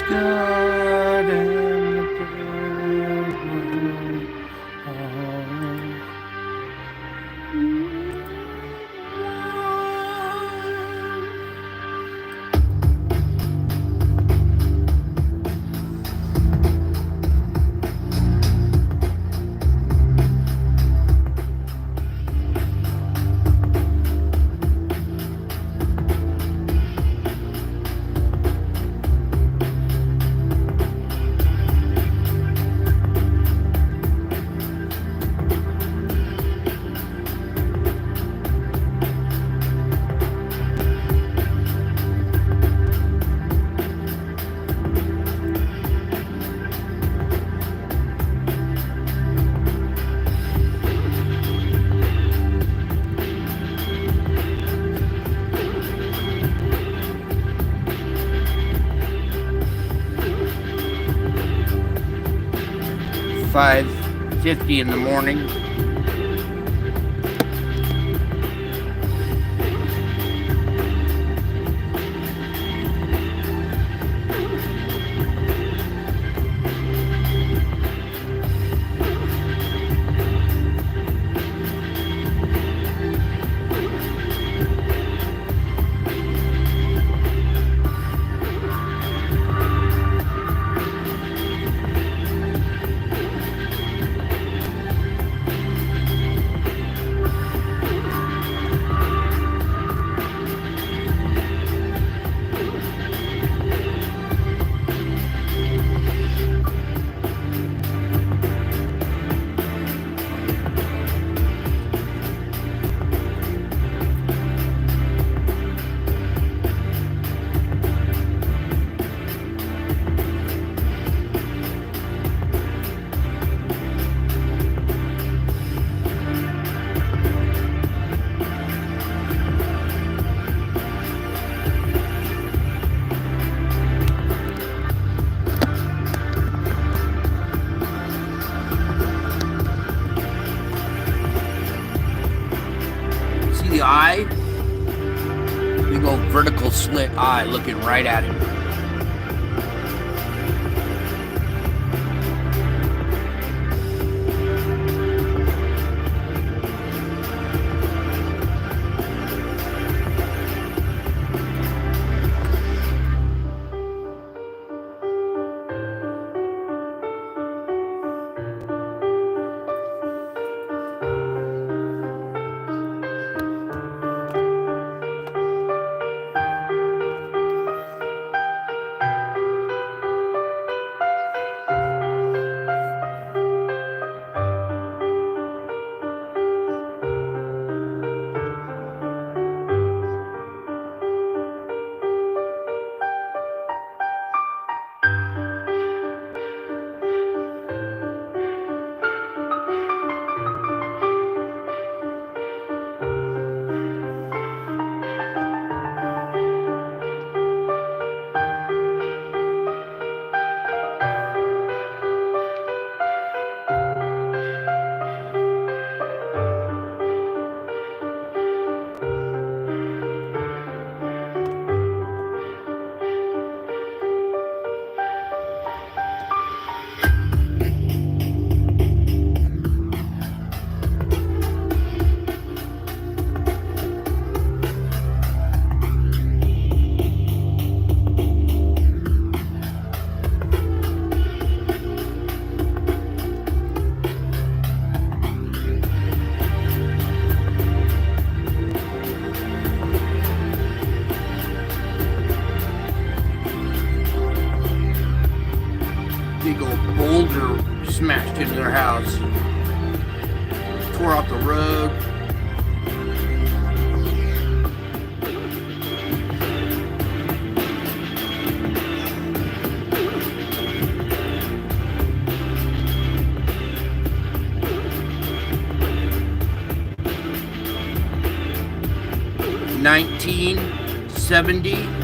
God and the $5:50 in the morning. See the eye? Big old vertical slit eye looking right at him. Big old boulder smashed into their house. Tore out the road. $19.70.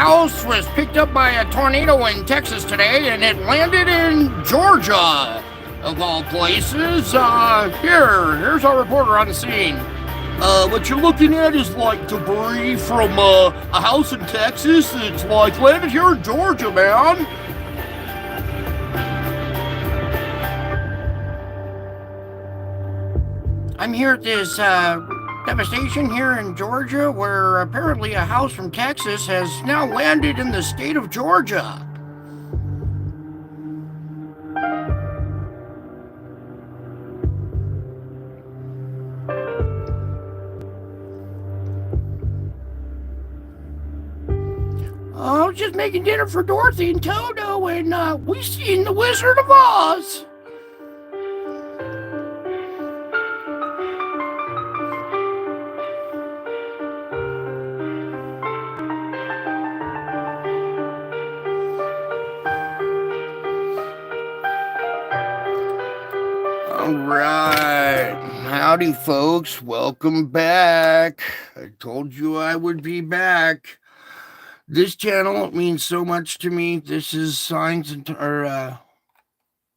house was picked up by a tornado in Texas today, and it landed in Georgia, of all places. Here's our reporter on the scene. What you're looking at is like debris from a house in Texas. It's like landed here in Georgia, man. I'm here at this devastation here in Georgia, where apparently a house from Texas has now landed in the state of Georgia. I was just making dinner for Dorothy and Toto, and we seen The Wizard of Oz. All right. Howdy, folks. Welcome back. I told you I would be back. This channel means so much to me. This is Signs and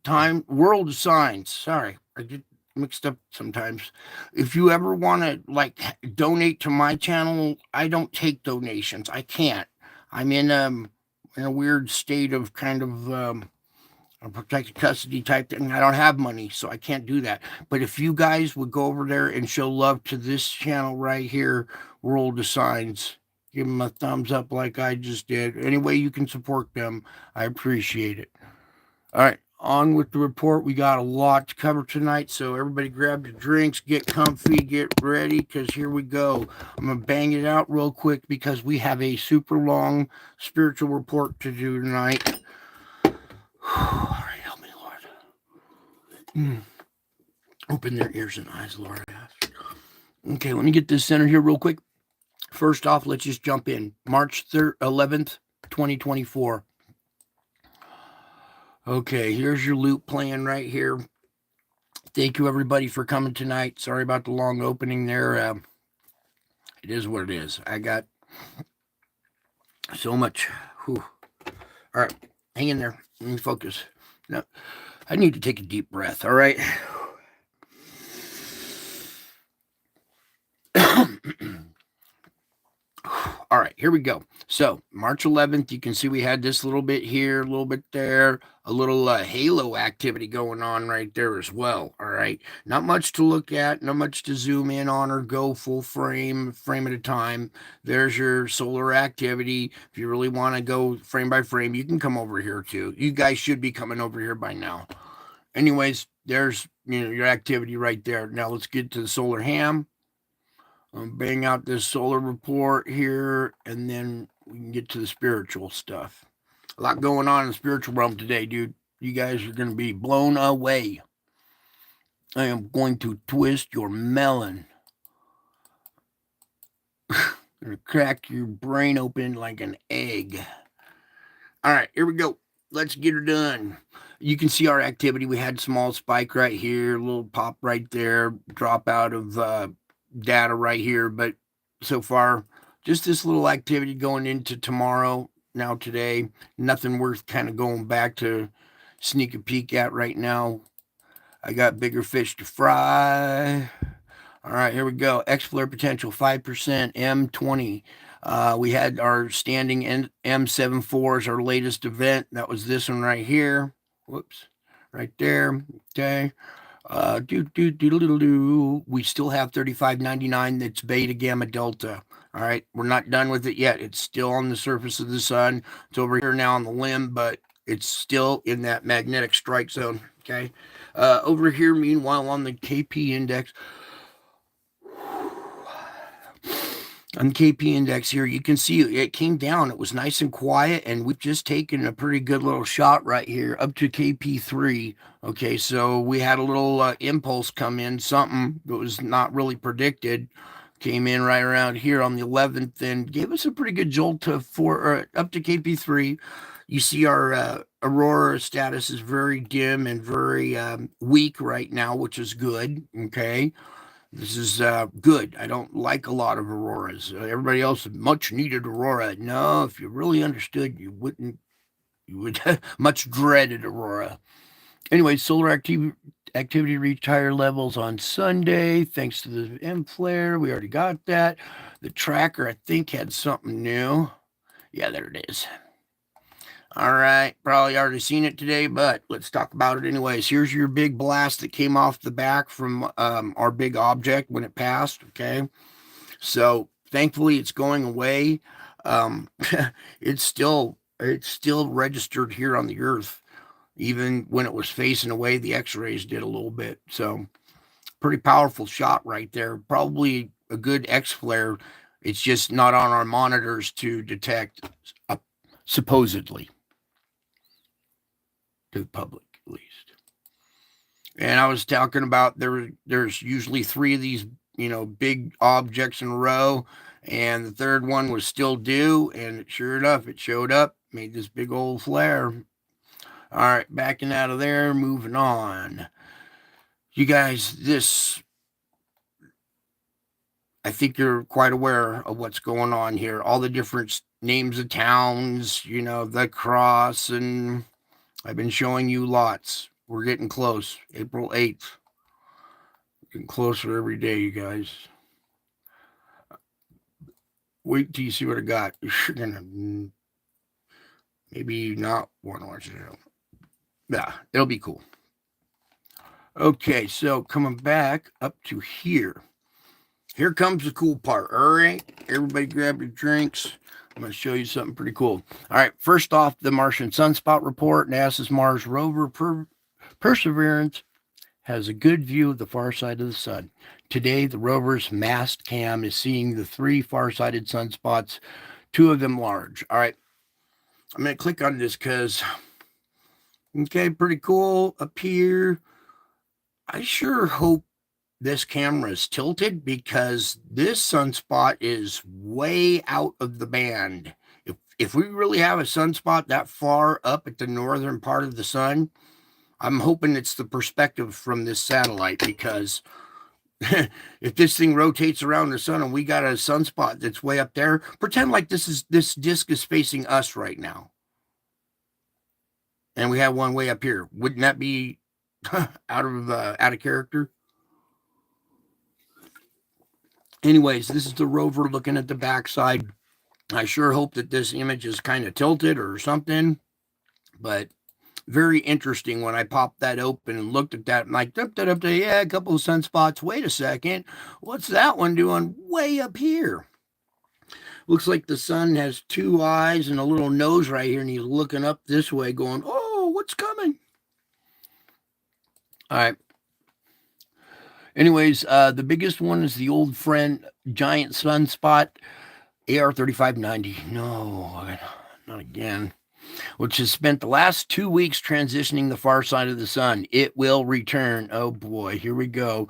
Time World of Signs. Sorry, I get mixed up sometimes. If you ever want to donate to my channel, I don't take donations. I can't. I'm in a weird state of kind of a protected custody type thing. I don't have money, so I can't do that. But if you guys would go over there and show love to this channel right here, World of Signs, give them a thumbs up like I just did. Any way you can support them, I appreciate it. All right, on with the report. We got a lot to cover tonight, so everybody grab your drinks, get comfy, get ready, because here we go. I'm going to bang it out real quick because we have a super long spiritual report to do tonight. All right, help me, Lord. Open their ears and eyes, Lord. Okay, let me get this centered here real quick. First off, let's just jump in. March 11th, 2024. Okay, here's your loop playing right here. Thank you, everybody, for coming tonight. Sorry about the long opening there. It is what it is. I got so much. Whew. All right, hang in there. Let me focus. Now, I need to take a deep breath, all right? All right, here we go. So March 11th, you can see we had this little bit here, a little bit there, a little halo activity going on right there as well. All right, not much to look at, not much to zoom in on or go full frame at a time. There's your solar activity. If you really want to go frame by frame, you can come over here too. You guys should be coming over here by now. Anyways, there's your activity right there. Now let's get to the solar ham. Bang out this solar report here, and then we can get to the spiritual stuff. A lot going on in the spiritual realm today, dude. You guys are going to be blown away. I am going to twist your melon. I'm going to crack your brain open like an egg. All right, here we go. Let's get her done. You can see our activity. We had a small spike right here, a little pop right there, drop out of data right here, but so far just this little activity going into tomorrow. Now today, nothing worth kind of going back to sneak a peek at right now. I got bigger fish to fry. All right, here we go. X flare potential 5%, M20. We had our standing M74 as our latest event. That was this one right here. Whoops, right there. Okay. We still have 3599. That's beta gamma delta. All right, we're not done with it yet. It's still on the surface of the sun. It's over here now on the limb, but it's still in that magnetic strike zone. Okay. Over here, meanwhile, on the KP index. On the KP index here, you can see it came down. It was nice and quiet, and we've just taken a pretty good little shot right here up to KP3. Okay, so we had a little impulse come in, something that was not really predicted. Came in right around here on the 11th and gave us a pretty good jolt to up to KP3. You see our aurora status is very dim and very weak right now, which is good. Okay. This is good. I don't like a lot of auroras. Everybody else, much needed aurora. No, if you really understood, you wouldn't. You would much dreaded aurora. Anyway, solar activity reached higher levels on Sunday thanks to the M flare. We already got that. The tracker, I think, had something new. Yeah, there it is. All right, probably already seen it today, but let's talk about it anyways. Here's your big blast that came off the back from our big object when it passed. Okay, so thankfully it's going away. Um, it's still registered here on the Earth, even when it was facing away. The X-rays did a little bit, so pretty powerful shot right there. Probably a good X flare. It's just not on our monitors to detect, supposedly, to the public at least. And I was talking about there's usually 3 of these, big objects in a row, and the third one was still due, and sure enough, it showed up, made this big old flare. All right, backing out of there, moving on. You guys, I think you're quite aware of what's going on here. All the different names of towns, the cross, and I've been showing you lots. We're getting close. April 8th. Getting closer every day, you guys. Wait till you see what I got. You're gonna maybe not want to watch it. Yeah, it'll be cool. Okay, so coming back up to here. Here comes the cool part. All right, everybody grab your drinks. I'm going to show you something pretty cool. All right, first off, the Martian Sunspot Report. NASA's Mars rover Perseverance has a good view of the far side of the sun. Today, the rover's mast cam is seeing the 3 far-sighted sunspots, 2 of them large. All right, I'm going to click on this because, okay, pretty cool up here. I sure hope this camera is tilted because this sunspot is way out of the band. If we really have a sunspot that far up at the northern part of the sun, I'm hoping it's the perspective from this satellite, because if this thing rotates around the sun and we got a sunspot that's way up there, pretend like this disc is facing us right now, and we have one way up here. Wouldn't that be out of character? Anyways, this is the rover looking at the backside. I sure hope that this image is kind of tilted or something, but very interesting. When I popped that open and looked at that, I'm like, yeah, a couple of sunspots. Wait a second. What's that one doing way up here? Looks like the sun has 2 eyes and a little nose right here, and he's looking up this way going, oh, what's coming? All right. Anyways, the biggest one is the old friend giant sunspot, AR-3590. No, not again. Which has spent the last 2 weeks transitioning the far side of the sun. It will return. Oh boy, here we go.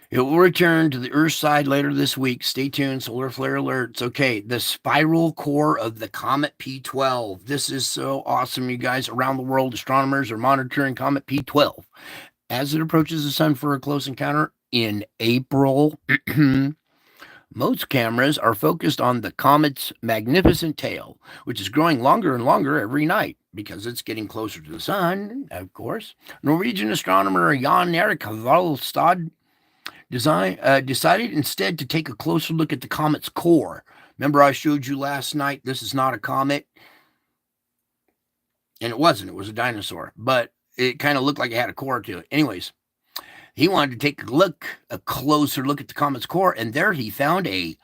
It will return to the Earth side later this week. Stay tuned. Solar flare alerts. Okay, the spiral core of the Comet P12. This is so awesome, you guys. Around the world, astronomers are monitoring Comet P12 as it approaches the sun for a close encounter in April. Most cameras are focused on the comet's magnificent tail, which is growing longer and longer every night because it's getting closer to the sun, of course. Norwegian astronomer Jan Erik Valstad decided instead to take a closer look at the comet's core. Remember I showed you last night, this is not a comet? And it wasn't. It was a dinosaur. But it kind of looked like it had a core to it. Anyways, he wanted to take a closer look at the comet's core, and there he found a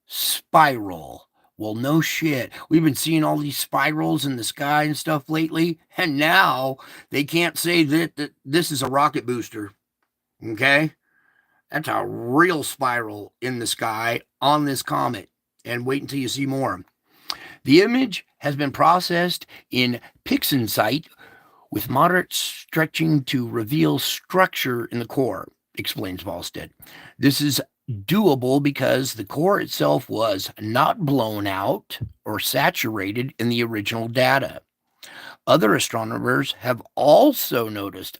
spiral. Well, no shit. We've been seeing all these spirals in the sky and stuff lately, and now they can't say that this is a rocket booster. Okay? That's a real spiral in the sky on this comet, and wait until you see more. The image has been processed in PixInsight with moderate stretching to reveal structure in the core, explains Volstead. This is doable because the core itself was not blown out or saturated in the original data. Others have also noticed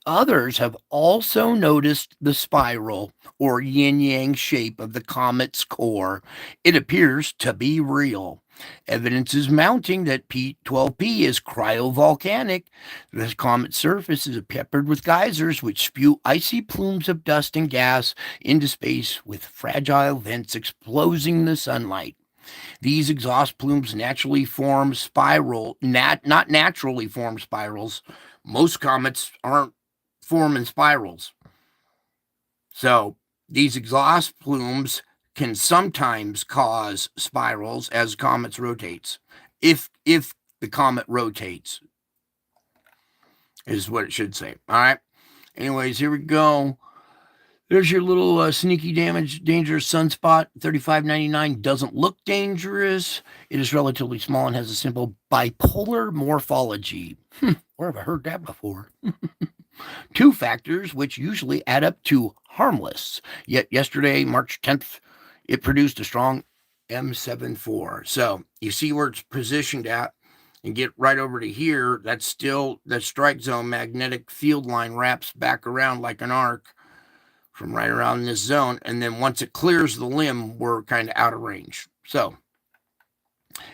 the spiral or yin-yang shape of the comet's core. It appears to be real. Evidence is mounting that P12P is cryovolcanic. The comet's surface is peppered with geysers which spew icy plumes of dust and gas into space with fragile vents exposing the sunlight. These exhaust plumes naturally form not naturally form spirals. Most comets aren't forming spirals. So these exhaust plumes can sometimes cause spirals as comets rotates. If the comet rotates, is what it should say. All right. Anyways, here we go. There's your little sneaky dangerous sunspot. 3599 doesn't look dangerous. It is relatively small and has a simple bipolar morphology. Where have I heard that before? Two factors which usually add up to harmless. Yet yesterday, March 10th, it produced a strong M74. So you see where it's positioned at, and get right over to here. That's still the strike zone magnetic field line wraps back around like an arc from right around this zone. And then once it clears the limb, we're kind of out of range. So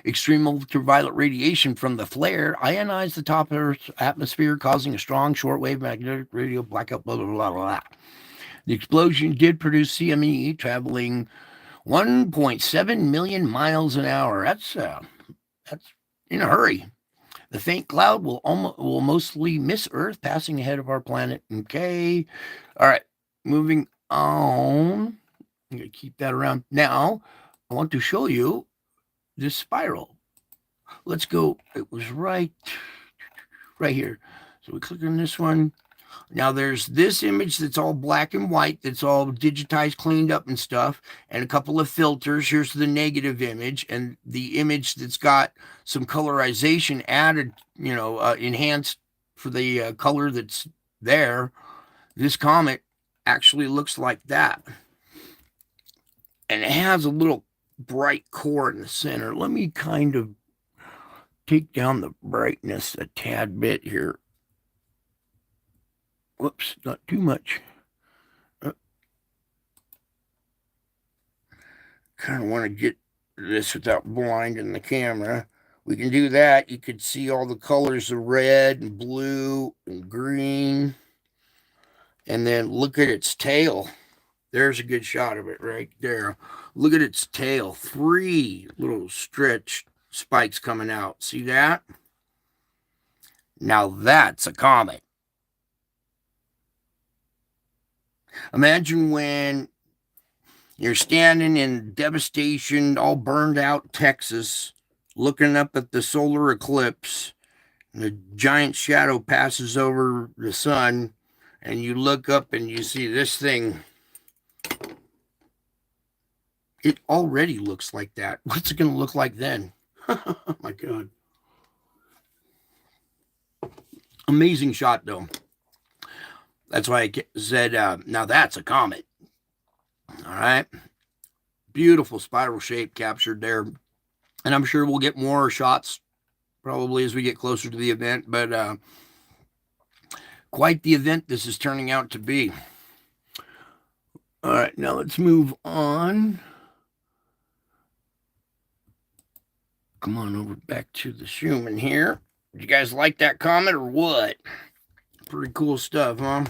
extreme ultraviolet radiation from the flare ionized the top of Earth's atmosphere, causing a strong shortwave magnetic radio blackout, blah, blah, blah, blah. The explosion did produce CME traveling 1.7 million miles an hour. That's in a hurry. The faint cloud will mostly miss Earth, passing ahead of our planet. Okay. All right. Moving on. I'm going to keep that around. Now, I want to show you this spiral. Let's go. It was right here. So we click on this one. Now there's this image that's all black and white, that's all digitized, cleaned up and stuff, and a couple of filters. Here's the negative image, and the image that's got some colorization added, enhanced for the color that's there. This comet actually looks like that. And it has a little bright core in the center. Let me kind of take down the brightness a tad bit here. Whoops, not too much. Kind of want to get this without blinding the camera. We can do that. You could see all the colors of red and blue and green. And then look at its tail. There's a good shot of it right there. Look at its tail. 3 little stretched spikes coming out. See that? Now that's a comet. Imagine when you're standing in devastation, all burned out Texas, looking up at the solar eclipse, and a giant shadow passes over the sun, and you look up and you see this thing. It already looks like that. What's it going to look like then? Oh my God. Amazing shot, though. That's why I said, now that's a comet. All right. Beautiful spiral shape captured there. And I'm sure we'll get more shots probably as we get closer to the event. But quite the event this is turning out to be. All right. Now let's move on. Come on over back to the Schumann here. Did you guys like that comet or what? Pretty cool stuff, huh?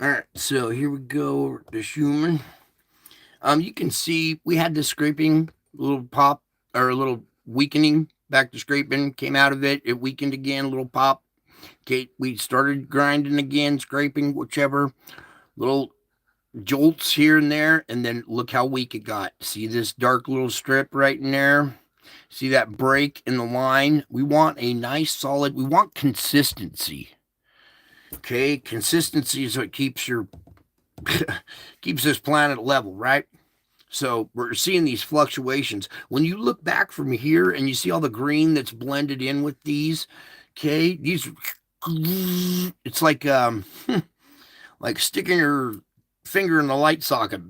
All right, so here we go to Schumann. You can see we had this scraping, little pop, or a little weakening, back to scraping, came out of it. It weakened again, a little pop. Okay, we started grinding again, scraping, whichever. Little jolts here and there, and then look how weak it got. See this dark little strip right in there? See that break in the line? We want a nice solid, we want consistency. Okay, consistency is what keeps keeps this planet level, right? So we're seeing these fluctuations. When you look back from here and you see all the green that's blended in with these, okay, these, it's like like sticking your finger in the light socket,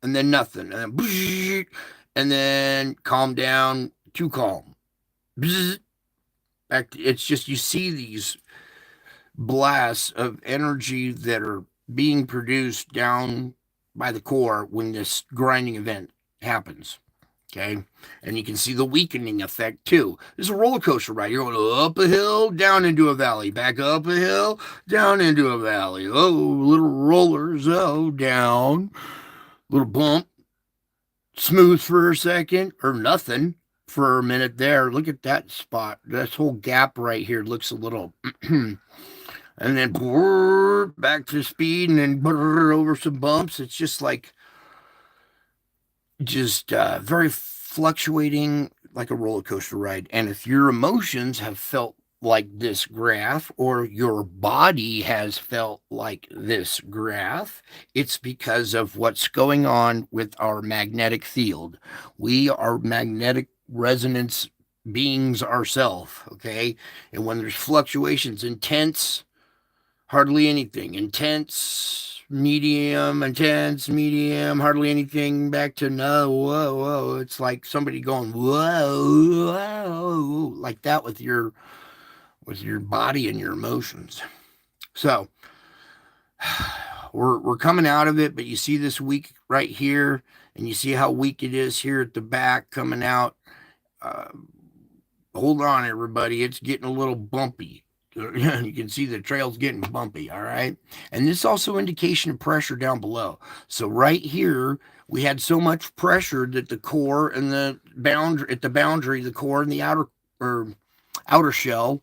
and then nothing, and then calm down, too calm, It's just you see these blasts of energy that are being produced down by the core when this grinding event happens. Okay. And you can see the weakening effect too. This is a roller coaster ride. You're going up a hill, down into a valley, back up a hill, down into a valley. Oh, little rollers. Oh, down. Little bump. Smooth for a second or nothing for a minute there. Look at that spot. This whole gap right here looks a little. And then back to speed and then over some bumps. It's just like very fluctuating like a roller coaster ride. And if your emotions have felt like this graph or your body has felt like this graph, it's because of what's going on with our magnetic field. We are magnetic resonance beings ourselves, okay? And when there's fluctuations, intense, hardly anything, intense, medium, hardly anything, back to no, whoa, whoa. It's like somebody going whoa, whoa, like that with your body and your emotions. So we're coming out of it, but you see this week right here, and you see how weak it is here at the back coming out. Hold on, everybody. It's getting a little bumpy. You can see the trail's getting bumpy, all right? And this is also indication of pressure down below. So right here, we had so much pressure that the core and the boundary, the core and the outer shell,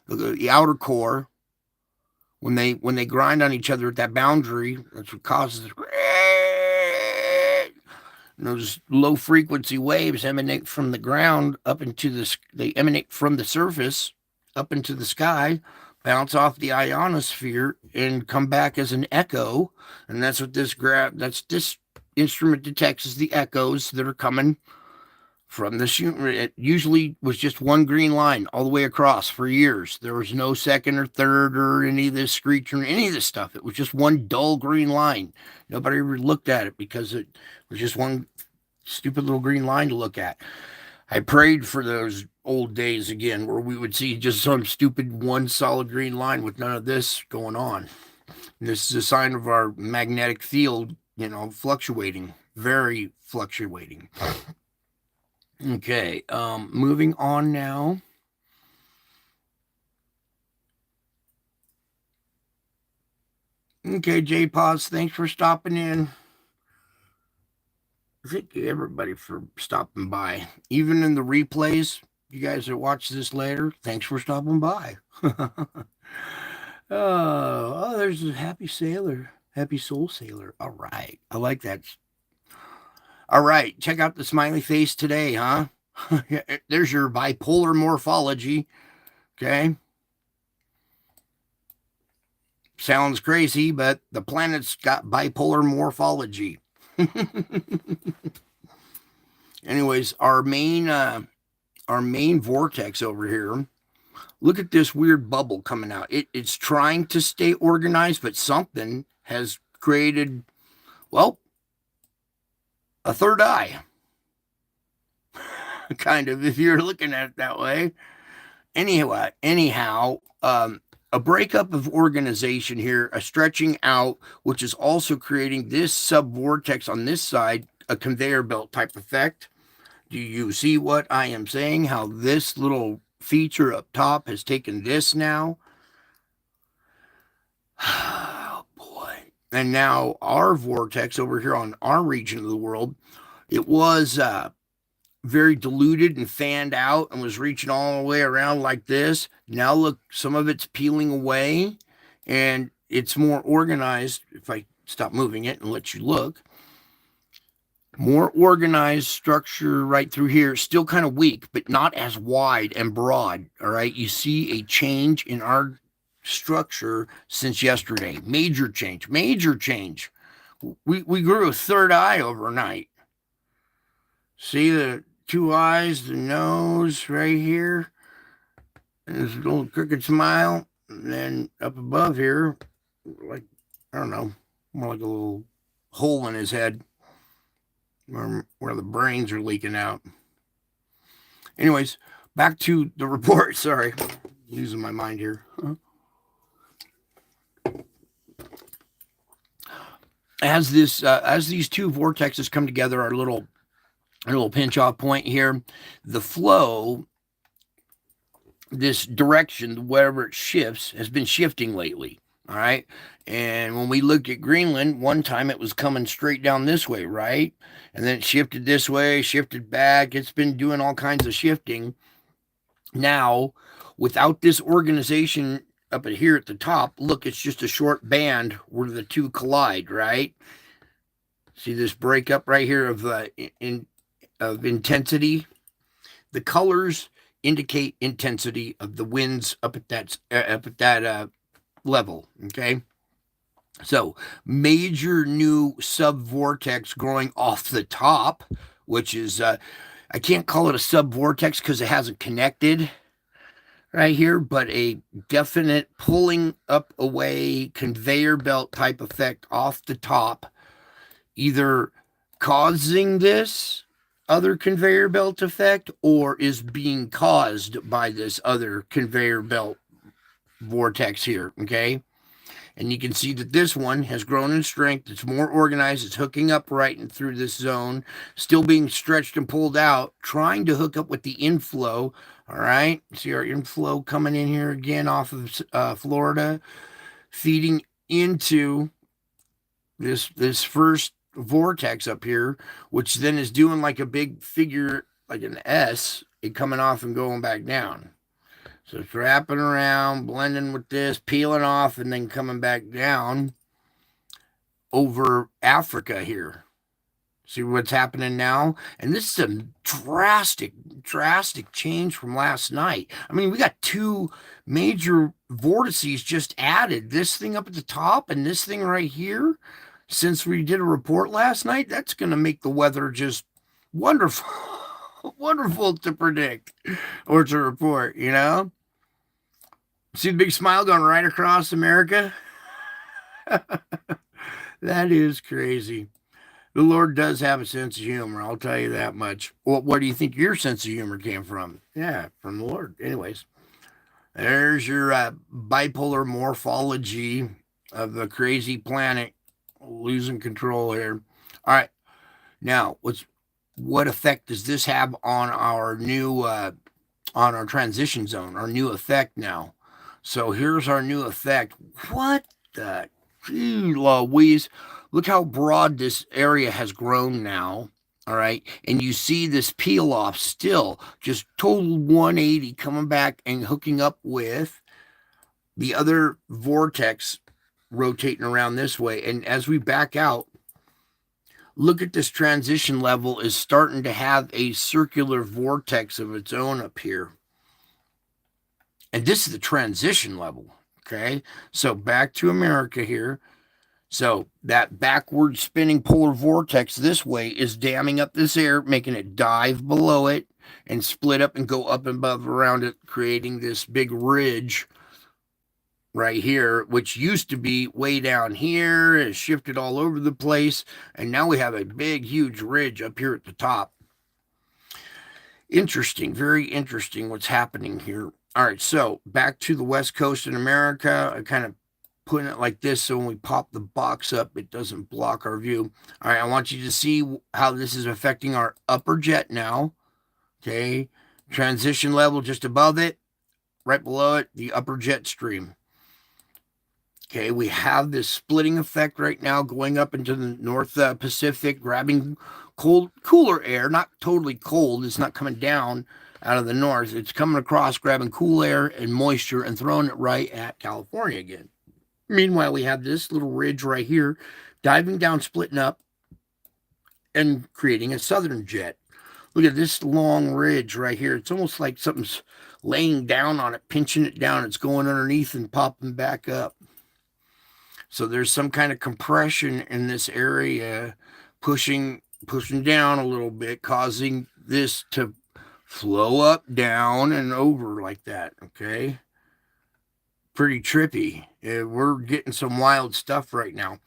the outer core, when they grind on each other at that boundary, that's what causes those low frequency waves emanate from the ground up into they emanate from the surface up into the sky, bounce off the ionosphere, and come back as an echo. And that's what this instrument detects, is the echoes that are coming from the shoot. It usually was just one green line all the way across for years. There was no second or third or any of this screech or any of this stuff. It was just one dull green line. Nobody ever looked at it because it was just one stupid little green line to look at. I prayed for those old days again where we would see just some stupid one solid green line with none of this going on. And this is a sign of our magnetic field, fluctuating, very fluctuating. Okay, moving on now. Okay, J-Pause, thanks for stopping in. Thank you, everybody, for stopping by. Even in the replays, you guys that watch this later, thanks for stopping by. Oh, there's a happy soul sailor. All right, I like that. All right, check out the smiley face today, huh? There's your bipolar morphology. Okay. Sounds crazy, but the planet's got bipolar morphology. Anyways, our main vortex over here. Look at this weird bubble coming out. It's trying to stay organized, but something has created, well, a third eye. Kind of, if you're looking at it that way. Anyhow, a breakup of organization here, a stretching out, which is also creating this subvortex on this side, a conveyor belt type effect. Do you see what I am saying? How this little feature up top has taken this now? Oh, boy. And now our vortex over here on our region of the world, it was very diluted and fanned out and was reaching all the way around like this. Now look, some of it's peeling away and it's more organized. If I stop moving it and let you look, more organized structure right through here. Still kind of weak, but not as wide and broad. All right. You see a change in our structure since yesterday. Major change. We grew a third eye overnight. See the two eyes, the nose right here, and this little crooked smile, and then up above here, like, I don't know, more like a little hole in his head where the brains are leaking out. Anyways, back to the report. Sorry, losing my mind here. As these two vortexes come together, our little pinch off point here, the flow, this direction, wherever it shifts, has been shifting lately. All right. And when we looked at Greenland, one time it was coming straight down this way, right? And then it shifted this way, shifted back. It's been doing all kinds of shifting. Now, without this organization up here at the top, look, it's just a short band where the two collide, right? See this breakup right here of intensity. The colors indicate intensity of the winds up at that level. Okay, so major new subvortex growing off the top, which is I can't call it a subvortex because it hasn't connected right here, but a definite pulling up away conveyor belt type effect off the top, either causing this other conveyor belt effect or is being caused by this other conveyor belt vortex here. Okay, and you can see that this one has grown in strength. It's more organized. It's hooking up right and through this zone, still being stretched and pulled out, trying to hook up with the inflow. All right, see our inflow coming in here again off of Florida, feeding into this first vortex up here, which then is doing like a big figure, like an S, and coming off and going back down. So it's wrapping around, blending with this, peeling off, and then coming back down over Africa here. See what's happening now? And this is a drastic change from last night. I mean, we got two major vortices just added. This thing up at the top and this thing right here. Since we did a report last night, that's going to make the weather just wonderful. Wonderful to predict or to report, you know? See the big smile going right across America? That is crazy. The Lord does have a sense of humor, I'll tell you that much. Where do you think your sense of humor came from? Yeah, from the Lord. Anyways, there's your bipolar morphology of the crazy planet losing control here. All right. Now, what effect does this have on our new on our transition zone, our new effect now? So here's our new effect. What the Louise? Look how broad this area has grown now. All right. And you see this peel off still, just total 180 coming back and hooking up with the other vortex rotating around this way. And as we back out, look at this transition level is starting to have a circular vortex of its own up here. And this is the transition level. Okay. So back to America here. So that backward spinning polar vortex this way is damming up this air, making it dive below it and split up and go up and above around it, creating this big ridge right here, which used to be way down here, has shifted all over the place, and now we have a big, huge ridge up here at the top. Interesting, very interesting what's happening here. All right, so back to the West Coast in America. I kind of putting it like this so when we pop the box up, it doesn't block our view. All right, I want you to see how this is affecting our upper jet now. Okay, transition level just above it, right below it, the upper jet stream. Okay, we have this splitting effect right now going up into the North Pacific, grabbing cooler air, not totally cold. It's not coming down out of the north. It's coming across, grabbing cool air and moisture and throwing it right at California again. Meanwhile, we have this little ridge right here, diving down, splitting up, and creating a southern jet. Look at this long ridge right here. It's almost like something's laying down on it, pinching it down. It's going underneath and popping back up. So there's some kind of compression in this area, pushing down a little bit, causing this to flow up, down, and over like that, okay? Pretty trippy. We're getting some wild stuff right now.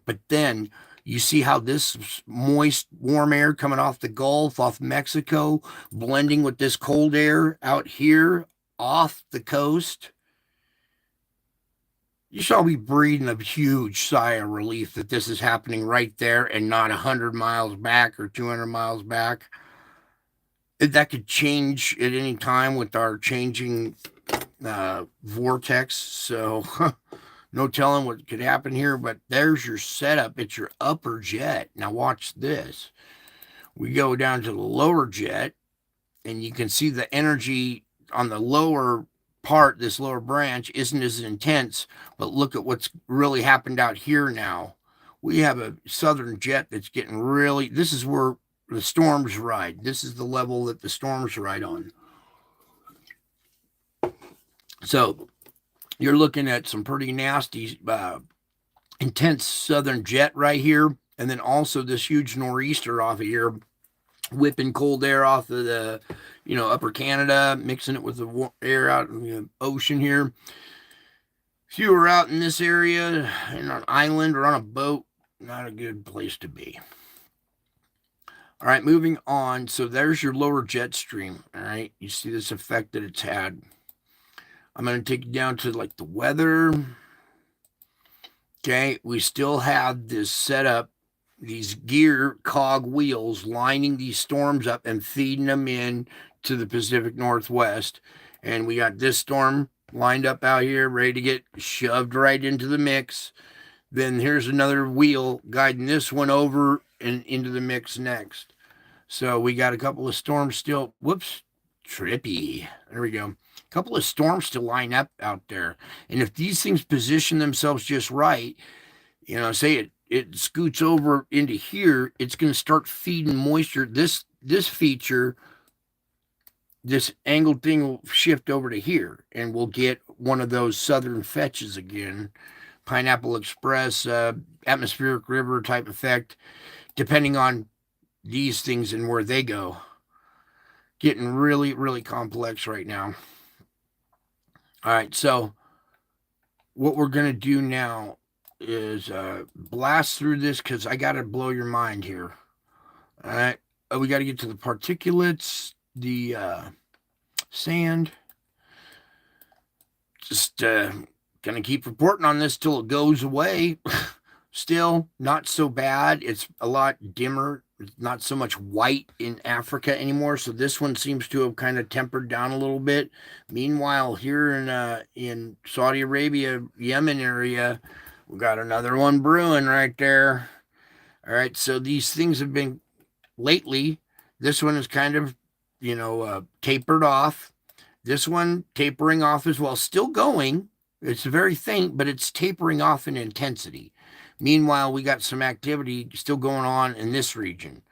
But then You see how this moist, warm air coming off the Gulf, off Mexico, blending with this cold air out here off the coast? You shall be breathing a huge sigh of relief that this is happening right there and not 100 miles back or 200 miles back. That could change at any time with our changing vortex. So no telling what could happen here, but there's your setup. It's your upper jet. Now watch this. We go down to the lower jet, and you can see the energy on the lower part, this lower branch, isn't as intense, but look at what's really happened out here now. We have a southern jet that's getting really, this is where the storms ride. This is the level that the storms ride on. So you're looking at some pretty nasty, intense southern jet right here. And then also this huge nor'easter off of here, whipping cold air off of the, upper Canada, mixing it with the air out in the ocean here. If you were out in this area, in an island or on a boat, not a good place to be. All right, moving on. So there's your lower jet stream. All right, you see this effect that it's had. I'm going to take you down to like the weather. Okay, we still have this setup, these gear cog wheels lining these storms up and feeding them in to the Pacific Northwest. And we got this storm lined up out here, ready to get shoved right into the mix. Then here's another wheel guiding this one over and into the mix next. So we got a couple of storms still. Whoops, trippy. There we go. A couple of storms to line up out there. And if these things position themselves just right, say it scoots over into here, it's going to start feeding moisture. This feature, this angled thing will shift over to here, and we'll get one of those southern fetches again. Pineapple Express, atmospheric river type effect, depending on these things and where they go. Getting really, really complex right now. All right, so what we're going to do now is blast through this because I got to blow your mind here. All right, we got to get to the particulates, the sand. Just going to keep reporting on this till it goes away. Still not so bad. It's a lot dimmer. It's not so much white in Africa anymore. So this one seems to have kind of tempered down a little bit. Meanwhile, here in Saudi Arabia, Yemen area, we got another one brewing right there. All right. So these things have been lately. This one is kind of, tapered off. This one tapering off as well. Still going. It's very faint, but it's tapering off in intensity. Meanwhile, we got some activity still going on in this region.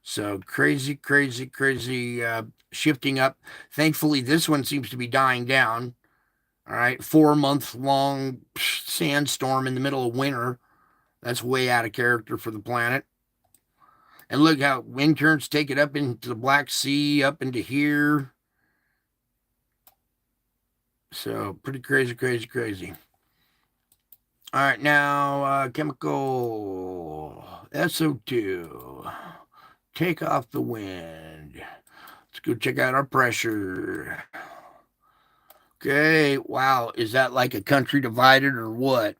So crazy, crazy, crazy shifting up. Thankfully, this one seems to be dying down. All right, 4-month-long sandstorm in the middle of winter. That's way out of character for the planet. And look how wind currents take it up into the Black Sea, up into here. So pretty crazy, crazy, crazy. All right, now chemical SO2. Take off the wind. Let's go check out our pressure. Okay, wow, is that like a country divided or what?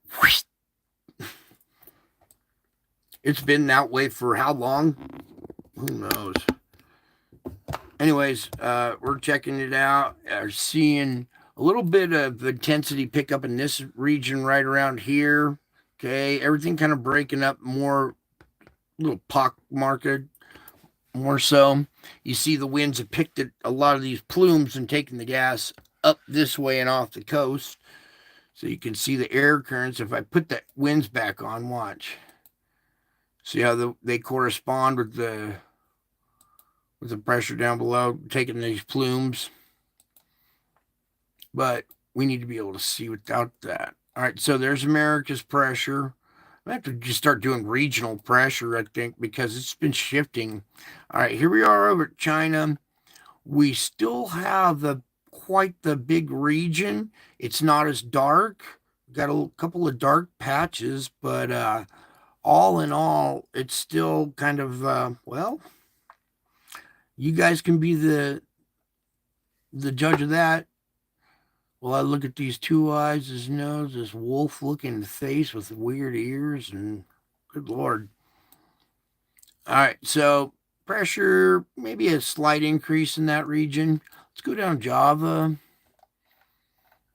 It's been that way for how long? Who knows? Anyways, we're checking it out. Seeing a little bit of intensity pick up in this region right around here. Okay, everything kind of breaking up more, little pock-marked, more so. You see the winds have picked at a lot of these plumes and taken the gas up this way and off the coast. So you can see the air currents. If I put the winds back on, watch. See how they correspond with the pressure down below, taking these plumes. But we need to be able to see without that. All right, so there's America's pressure. I have to just start doing regional pressure, I think, because it's been shifting. All right, here we are over at China. We still have quite the big region. It's not as dark. We've got a couple of dark patches, but all in all, it's still kind of, well, you guys can be the judge of that. Well, I look at these two eyes, his nose, this wolf looking face with weird ears, and good Lord. All right, so pressure, maybe a slight increase in that region. Let's go down Java.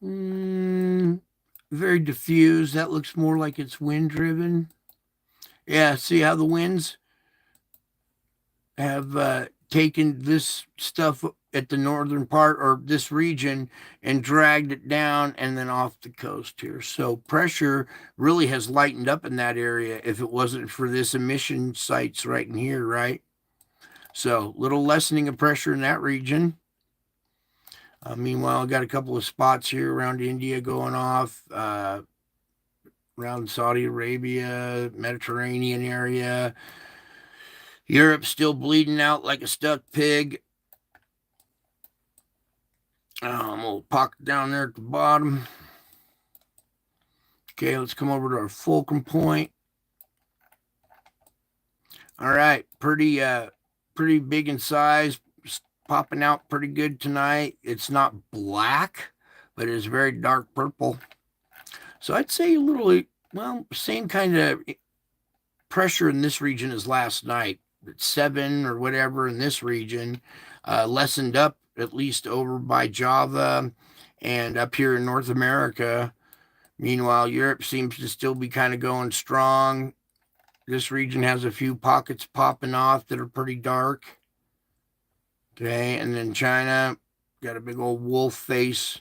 Very diffuse. That looks more like it's wind driven. Yeah, see how the winds have taken this stuff at the northern part or this region and dragged it down and then off the coast here. So pressure really has lightened up in that area if it wasn't for this emission sites right in here, right? So little lessening of pressure in that region. Meanwhile, I got a couple of spots here around India going off, around Saudi Arabia, Mediterranean area. Europe still bleeding out like a stuck pig. A little pocket down there at the bottom. Okay, let's come over to our fulcrum point. All right, pretty big in size, popping out pretty good tonight. It's not black, but it is very dark purple. So I'd say a little, well, same kind of pressure in this region as last night. 7 or whatever in this region, lessened up at least over by Java and up here in North America. Meanwhile, Europe seems to still be kind of going strong. This region has a few pockets popping off that are pretty dark. Okay, and then China got a big old wolf face.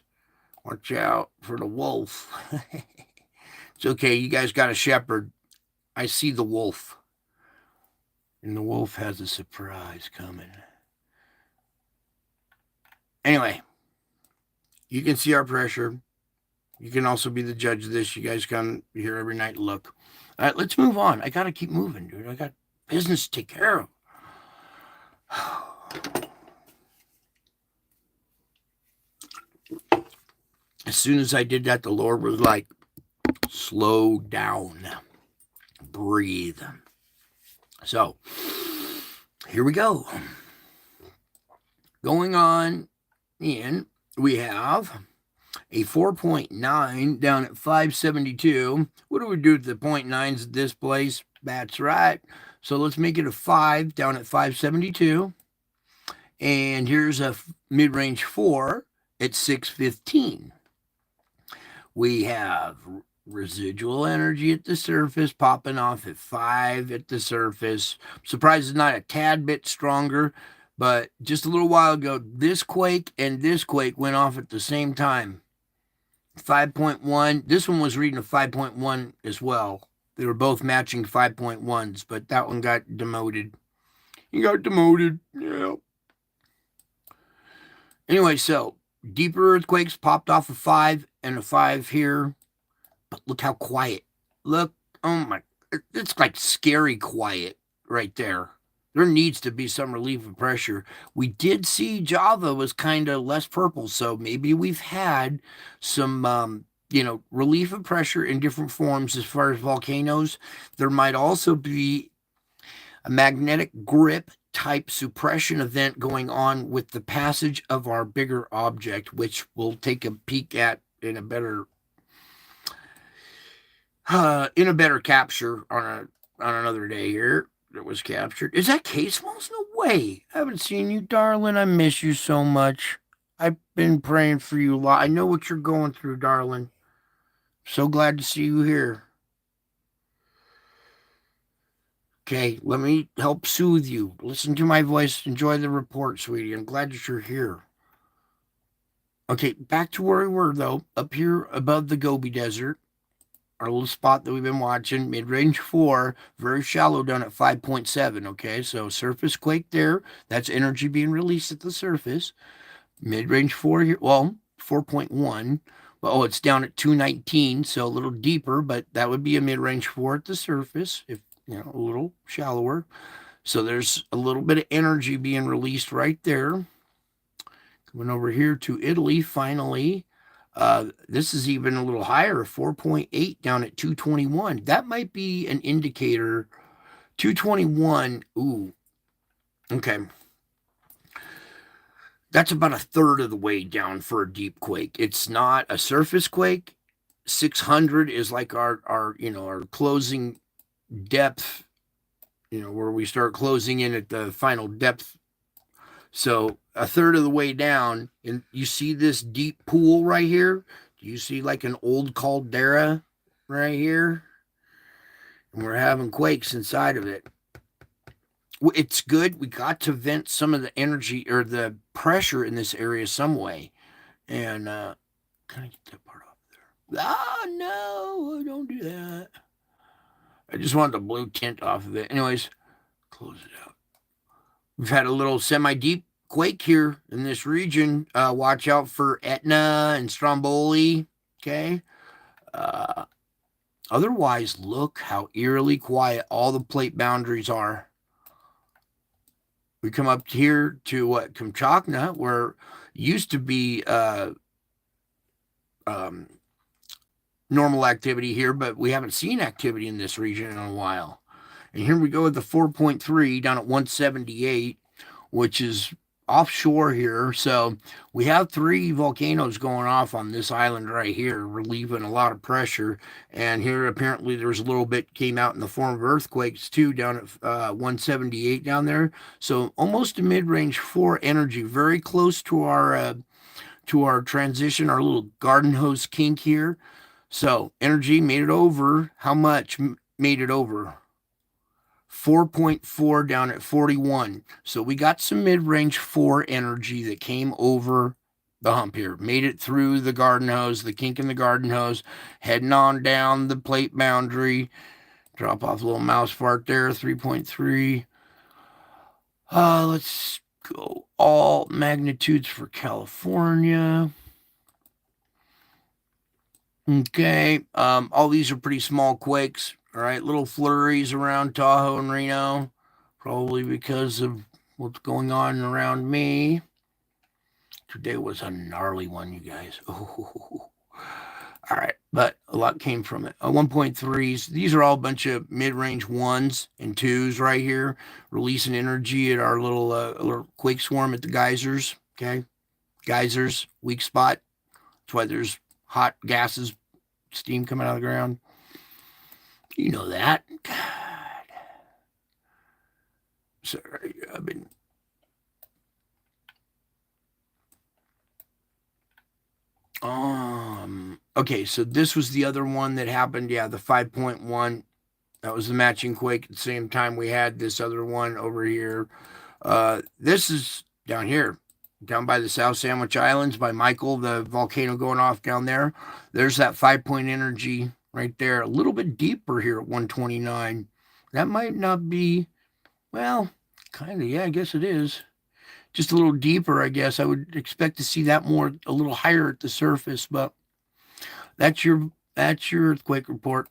Watch out for the wolf. It's okay, you guys got a shepherd. I see the wolf. And the wolf has a surprise coming. Anyway, you can see our pressure. You can also be the judge of this. You guys come here every night and look. All right, let's move on. I got to keep moving, dude. I got business to take care of. As soon as I did that, the Lord was like, slow down, breathe. So here we go. Going on in, we have a 4.9 down at 572. What do we do with the 0.9s at this place? That's right. So let's make it a 5 down at 572. And here's a mid-range 4 at 615. We have residual energy at the surface popping off at 5 at the surface. I'm surprised it's not a tad bit stronger, but just a little while ago, this quake and this quake went off at the same time. 5.1. This one was reading a 5.1 as well. They were both matching 5.1s, but that one got demoted. He got demoted. Yeah. Anyway, so deeper earthquakes popped off a 5 and a 5 here. But look how quiet. Look, oh my, it's like scary quiet right there. There needs to be some relief of pressure. We did see Java was kind of less purple, so maybe we've had some, relief of pressure in different forms as far as volcanoes. There might also be a magnetic grip type suppression event going on with the passage of our bigger object, which we'll take a peek at in a better capture on another day here. That was captured. Is that Case Walls? No way. I haven't seen you, darling. I miss you so much. I've been praying for you a lot. I know what you're going through, darling. So glad to see you here. Okay, let me help soothe you. Listen to my voice. Enjoy the report, sweetie. I'm glad that you're here. Okay, back to where we were, though. Up here above the Gobi Desert. Our little spot that we've been watching, mid-range 4, very shallow down at 5.7, okay? So surface quake there. That's energy being released at the surface. Mid-range 4 here, well, 4.1. Well, it's down at 219, so a little deeper, but that would be a mid-range 4 at the surface, if, a little shallower. So there's a little bit of energy being released right there. Coming over here to Italy, finally. This is even a little higher, 4.8 down at 221. That might be an indicator. 221. Ooh, okay. That's about a third of the way down for a deep quake. It's not a surface quake. 600 is like our closing depth, where we start closing in at the final depth. So a third of the way down, and you see this deep pool right here. Do you see like an old caldera right here? And we're having quakes inside of it. It's good. We got to vent some of the energy or the pressure in this area some way. And can I get that part off there? Ah, no, don't do that. I just want the blue tint off of it. Anyways, close it out. We've had a little semi-deep quake here in this region. Watch out for Etna and Stromboli. Okay. Otherwise, look how eerily quiet all the plate boundaries are. We come up here to what, Kamchatka, where used to be normal activity here, but we haven't seen activity in this region in a while. And here we go with the 4.3 down at 178, which is offshore here. So we have 3 volcanoes going off on this island right here, relieving a lot of pressure. And here apparently there's a little bit came out in the form of earthquakes too down at 178 down there. So almost a mid-range 4 energy, very close to our transition, our little garden hose kink here. So energy made it over. How much made it over? 4.4 down at 41. So we got some mid-range 4 energy that came over the hump here. Made it through the garden hose, the kink in the garden hose, heading on down the plate boundary. Drop off a little mouse fart there, 3.3. Let's go all magnitudes for California. Okay, all these are pretty small quakes. All right, little flurries around Tahoe and Reno, probably because of what's going on around me. Today was a gnarly one, you guys. Oh, all right, but a lot came from it. 1.3s. These are all a bunch of mid-range 1s and 2s right here, releasing energy at our little quake swarm at the geysers. Okay, geysers, weak spot. That's why there's hot gases, steam coming out of the ground. You know that. God. Sorry, I've been. Okay, so this was the other one that happened. Yeah, the 5.1. That was the matching quake at the same time we had this other one over here. This is down here, down by the South Sandwich Islands by Michael, the volcano going off down there. There's that 5-point energy right there. A little bit deeper here at 129. That might not be, well, kind of, yeah, I guess it is. Just a little deeper, I guess. I would expect to see that a little higher at the surface, but that's your earthquake report.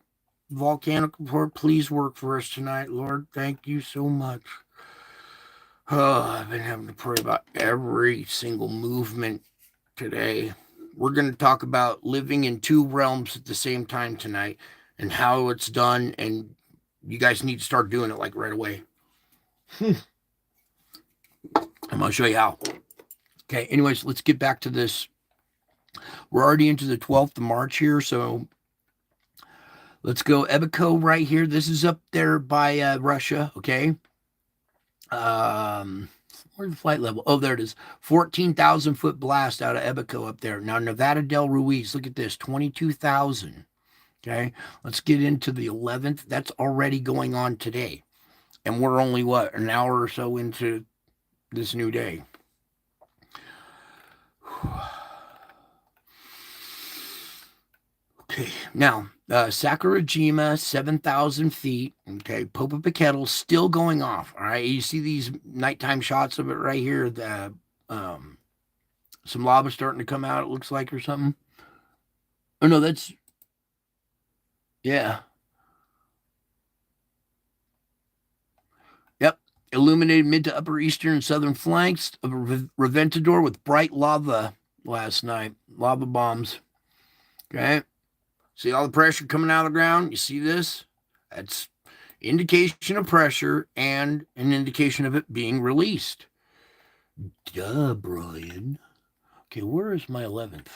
Volcanic report, please work for us tonight, Lord. Thank you so much. Oh, I've been having to pray about every single movement today. We're going to talk about living in 2 realms at the same time tonight and how it's done, and you guys need to start doing it like right away. I'm going to show you how. Okay, anyways, let's get back to this. We're already into the 12th of March here, so let's go Ebico right here. This is up there by Russia, okay? Where's the flight level? Oh, there it is. 14,000 foot blast out of Ebico up there. Now, Nevada del Ruiz, look at this, 22,000. Okay, let's get into the 11th. That's already going on today. And we're only, what, an hour or so into this new day. Okay, now, Sakurajima, 7,000 feet. Okay, Popocatépetl still going off. All right, you see these nighttime shots of it right here. The some lava starting to come out, it looks like, or something. Oh, no, that's, yeah. Yep, illuminated mid to upper eastern and southern flanks of Reventador with bright lava last night. Lava bombs. Okay. See all the pressure coming out of the ground? You see this? That's indication of pressure and an indication of it being released. Duh, Brian. Okay, where is my 11th?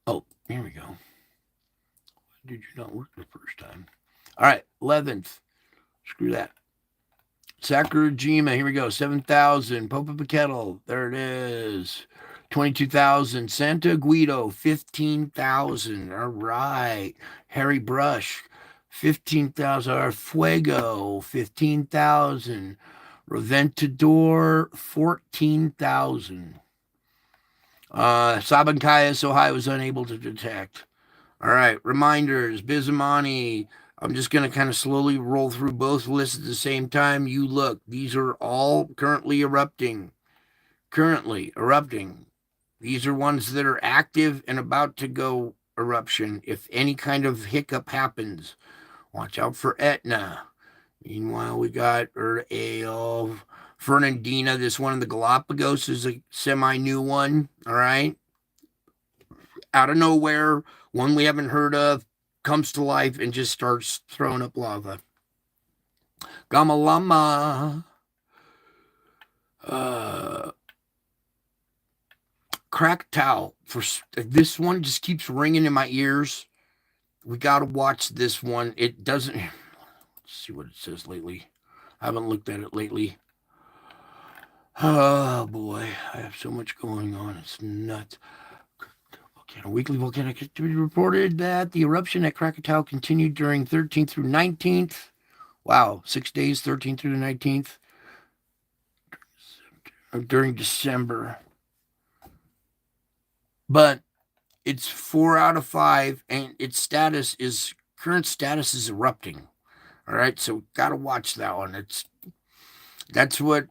Oh, here we go. Did you not work the first time? All right, 11th. Screw that. Sakurajima, here we go. 7,000. Popocatépetl, there it is. 22,000. Santa Guido, 15,000. All right. Harry Brush, 15,000. Fuego, 15,000. Reventador, 14,000. Sabankaya, Ohio was unable to detect. All right, reminders, Bizamani. I'm just going to kind of slowly roll through both lists at the same time. You look, these are all currently erupting. Currently erupting. These are ones that are active and about to go eruption. If any kind of hiccup happens, watch out for Etna. Meanwhile, we got Fernandina. This one in the Galapagos is a semi-new one. All right. Out of nowhere, one we haven't heard of, comes to life and just starts throwing up lava. Gamalama. Krakatau. For this one just keeps ringing in my ears. We got to watch this one. It doesn't. Let's see what it says lately. I haven't looked at it lately. Oh boy, I have so much going on. It's nuts. Weekly volcanic activity reported that the eruption at Krakatau continued during 13th through 19th. Wow, 6 days, 13th through the 19th. During December. But it's 4 out of 5, and its current status is erupting. All right, so gotta watch that one. That's what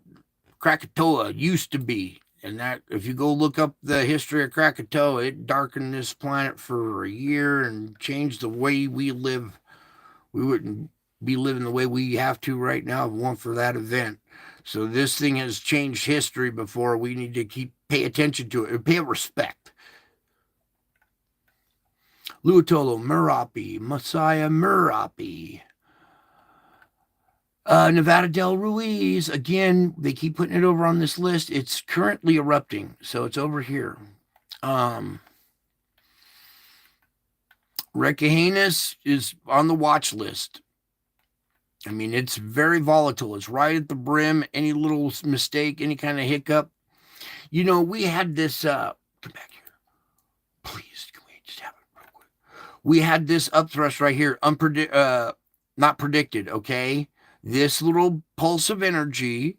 Krakatoa used to be. And that, if you go look up the history of Krakatoa, it darkened this planet for a year and changed the way we live. We wouldn't be living the way we have to right now if it weren't for that event. So this thing has changed history before. We need to pay attention to it, pay it respect. Luatolo, Merapi, Messiah Merapi. Nevada del Ruiz, again, they keep putting it over on this list. It's currently erupting, so it's over here. Recahenus is on the watch list. I mean, it's very volatile. It's right at the brim. Any little mistake, any kind of hiccup. You know, we had this, come back here. Please, can we just have it real quick? We had this upthrust right here, not predicted, okay? This little pulse of energy,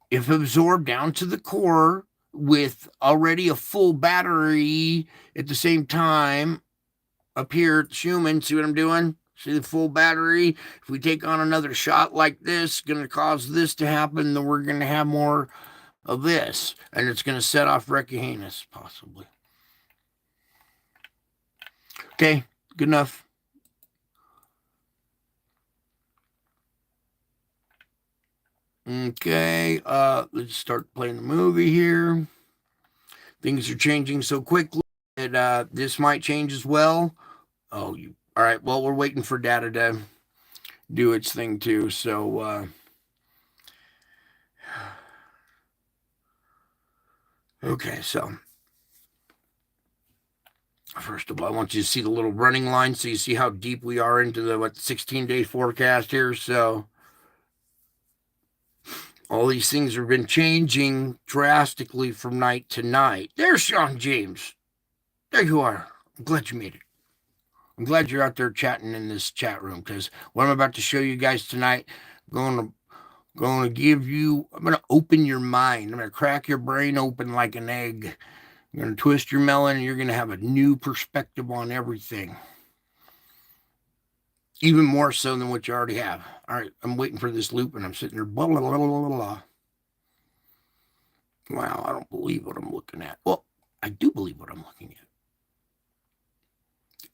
if absorbed down to the core with already a full battery at the same time, up here at Schumann, see what I'm doing? See the full battery? If we take on another shot like this, going to cause this to happen, then we're going to have more of this. And it's going to set off Recahenus, possibly. Okay, good enough. Okay, let's start playing the movie here. Things are changing so quickly that this might change as well. All right. Well, we're waiting for data to do its thing too. So, okay. So, first of all, I want you to see the little running line so you see how deep we are into the 16-day forecast here. So, all these things have been changing drastically from night to night. There's Sean James. There you are. I'm glad you made it. I'm glad you're out there chatting in this chat room, because what I'm about to show you guys tonight, I'm going to open your mind. I'm going to crack your brain open like an egg. I'm going to twist your melon, and you're going to have a new perspective on everything. Even more so than what you already have. All right, I'm waiting for this loop, and I'm sitting there, blah, blah, blah, blah, blah. Wow, I don't believe what I'm looking at. Well, I do believe what I'm looking at.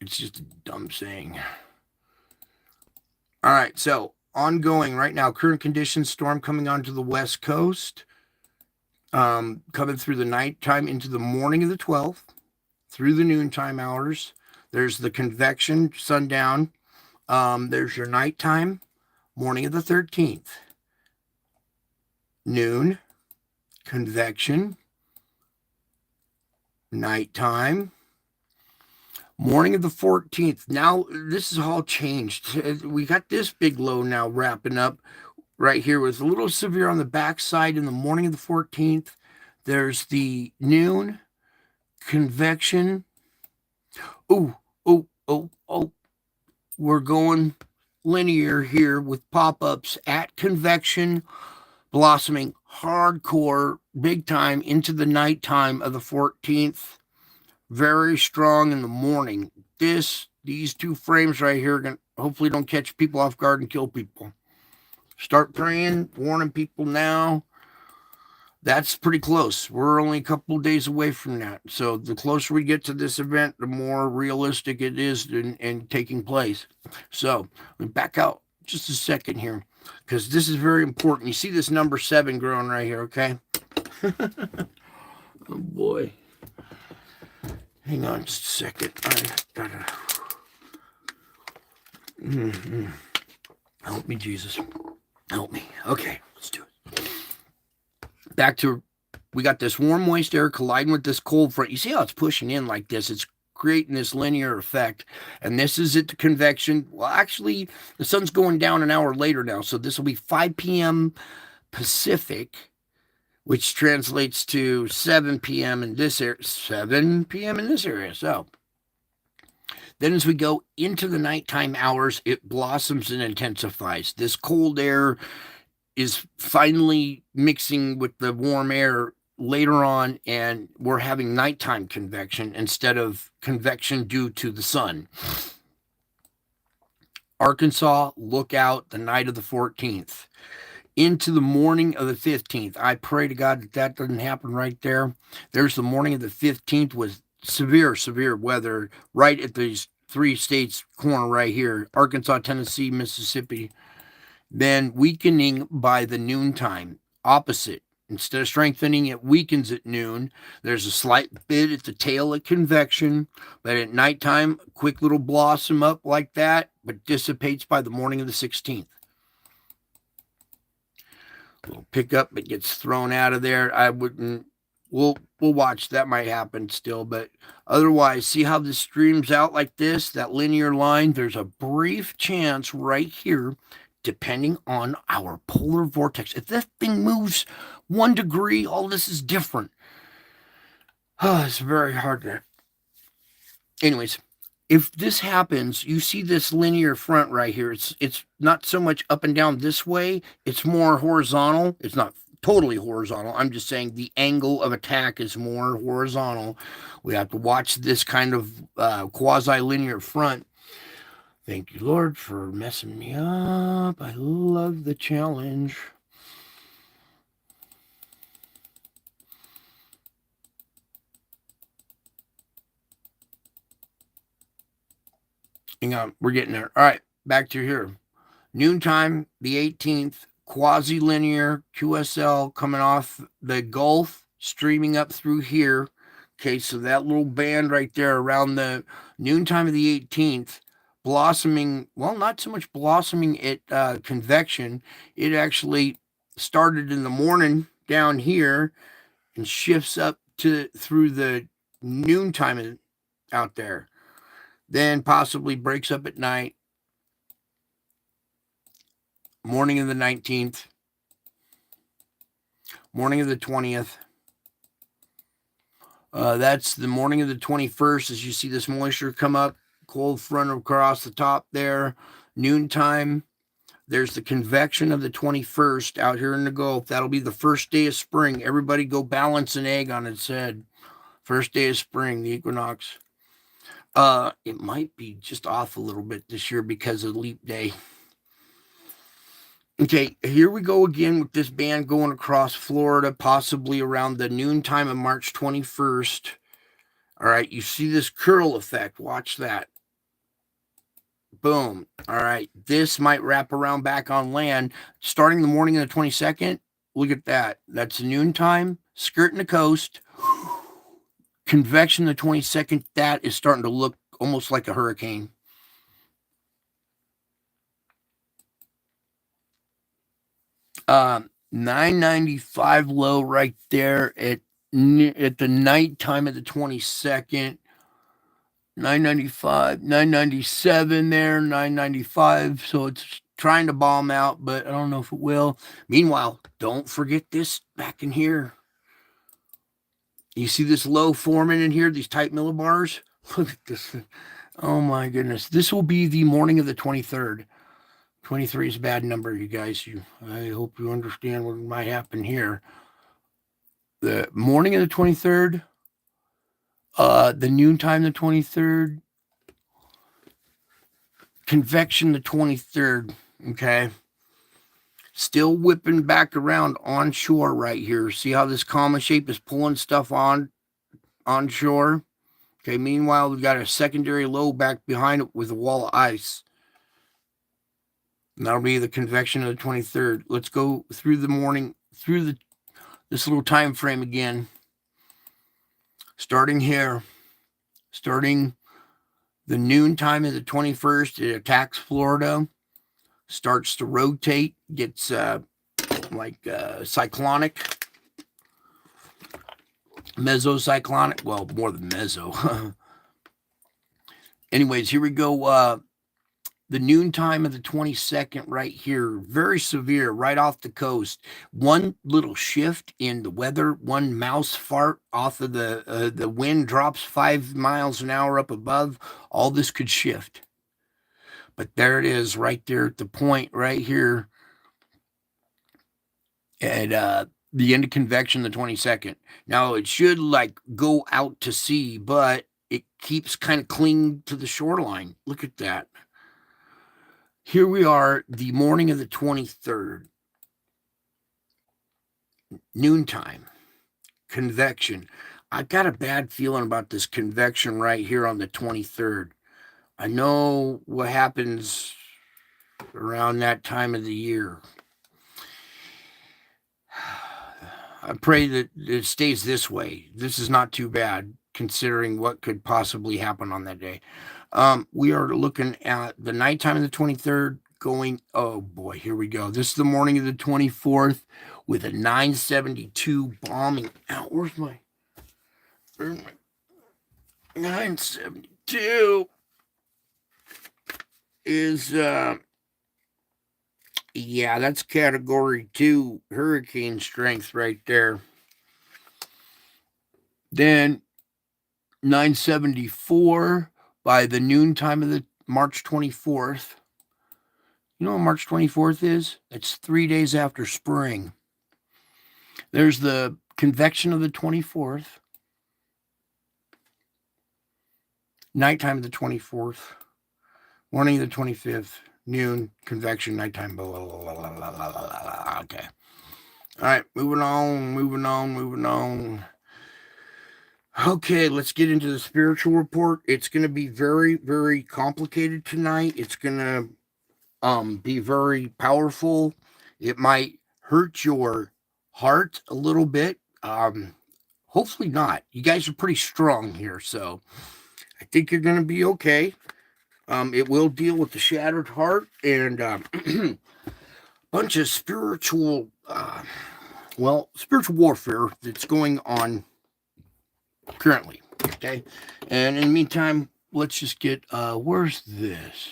It's just a dumb saying. All right, so ongoing right now, current conditions, storm coming onto the west coast, coming through the nighttime into the morning of the 12th. through the noontime hours. There's the convection, sundown. There's your nighttime, morning of the 13th. Noon, convection, nighttime, morning of the 14th. Now, this is all changed. We got this big low now wrapping up right here with a little severe on the backside in the morning of the 14th. There's the noon, convection. Oh, oh, oh, oh. We're going linear here with pop-ups at convection, blossoming hardcore, big time into the nighttime of the 14th. Very strong in the morning. These two frames right here are gonna hopefully don't catch people off guard and kill people. Start praying, warning people now. That's pretty close. We're only a couple of days away from that. So the closer we get to this event, the more realistic it is in taking place. So we back out just a second here, because this is very important. You see this number 7 growing right here, okay? Oh boy. Hang on just a second. I gotta. Help me, Jesus. Help me. Okay, let's do it. Back to, we got this warm, moist air colliding with this cold front. You see how it's pushing in like this? It's creating this linear effect. And this is at the convection. Well, actually, the sun's going down an hour later now. So this will be 5 p.m. Pacific, which translates to 7 p.m. in this area. 7 p.m. in this area. So then as we go into the nighttime hours, it blossoms and intensifies. This cold air is finally mixing with the warm air later on, and we're having nighttime convection instead of convection due to the sun. Arkansas, look out the night of the 14th. Into the morning of the 15th. I pray to God that doesn't happen right there. There's the morning of the 15th with severe weather right at these 3 states corner right here. Arkansas, Tennessee, Mississippi. Then weakening by the noontime. Opposite. Instead of strengthening, it weakens at noon. There's a slight bit at the tail of convection, but at nighttime, a quick little blossom up like that, but dissipates by the morning of the 16th. A little pickup, it gets thrown out of there. I wouldn't. We'll watch. That might happen still, but otherwise, see how this streams out like this, that linear line? There's a brief chance right here, depending on our polar vortex. If that thing moves 1 degree, all this is different. It's very hard to. Anyways, if this happens, you see this linear front right here. It's not so much up and down this way. It's more horizontal. It's not totally horizontal. I'm just saying the angle of attack is more horizontal. We have to watch this kind of quasi-linear front. Thank you, Lord, for messing me up. I love the challenge. Hang on, we're getting there. All right, back to here. Noontime, the 18th, quasi-linear QSL coming off the Gulf, streaming up through here. Okay, so that little band right there around the noontime of the 18th, blossoming, well, not so much blossoming at convection. It actually started in the morning down here and shifts up to through the noontime out there. Then possibly breaks up at night. Morning of the 19th. Morning of the 20th. That's the morning of the 21st as you see this moisture come up. Cold front across the top there. Noontime. There's the convection of the 21st out here in the Gulf. That'll be the first day of spring. Everybody go balance an egg on its head. First day of spring, the equinox. It might be just off a little bit this year because of leap day. Okay, here we go again with this band going across Florida, possibly around the noontime of March 21st. All right, you see this curl effect. Watch that. Boom. All right, this might wrap around back on land. Starting the morning of the 22nd, look at that. That's noontime, skirting the coast. Convection the 22nd, that is starting to look almost like a hurricane. Uh, 995 low right there at the nighttime of the 22nd. 995, 997 there, 995. So it's trying to bomb out, but I don't know if it will. Meanwhile, don't forget this back in here. You see this low forming in here, these tight millibars? Look at this. Oh my goodness. This will be the morning of the 23rd. 23 is a bad number, you guys. I hope you understand what might happen here. The morning of the 23rd, the noontime the 23rd, convection the 23rd, okay? Still whipping back around onshore right here. See how this comet shape is pulling stuff onshore? Okay, meanwhile, we've got a secondary low back behind it with a wall of ice. And that'll be the convection of the 23rd. Let's go through the morning, through this little time frame again. Starting here, starting the noontime of the 21st, it attacks Florida, starts to rotate, gets cyclonic, mesocyclonic, well, more than meso. Anyways, here we go. The noontime of the 22nd right here, very severe, right off the coast. One little shift in the weather, one mouse fart off of the wind drops 5 miles an hour up above. All this could shift. But there it is right there at the point right here at the end of convection, the 22nd. Now, it should go out to sea, but it keeps kind of clinging to the shoreline. Look at that. Here we are, the morning of the 23rd, noontime, convection. I've got a bad feeling about this convection right here on the 23rd. I know what happens around that time of the year. I pray that it stays this way. This is not too bad, considering what could possibly happen on that day. We are looking at the nighttime of the 23rd going, oh boy, here we go. This is the morning of the 24th with a 972 bombing out. Where's my 972 is, yeah, that's category 2 hurricane strength right there. Then 974 by the noontime of the March 24th. You know what March 24th is? It's 3 days after spring. There's the convection of the 24th. Nighttime of the 24th. Morning of the 25th. Noon, convection, nighttime, blah, blah, blah, blah, blah, blah, blah. Okay. All right, moving on. Okay, let's get into the spiritual report. It's going to be very, very complicated tonight. It's going to be very powerful. It might hurt your heart a little bit. Hopefully not. You guys are pretty strong here, so I think you're going to be okay. It will deal with the shattered heart and bunch of spiritual warfare that's going on currently. Okay, and in the meantime, let's just get where's this?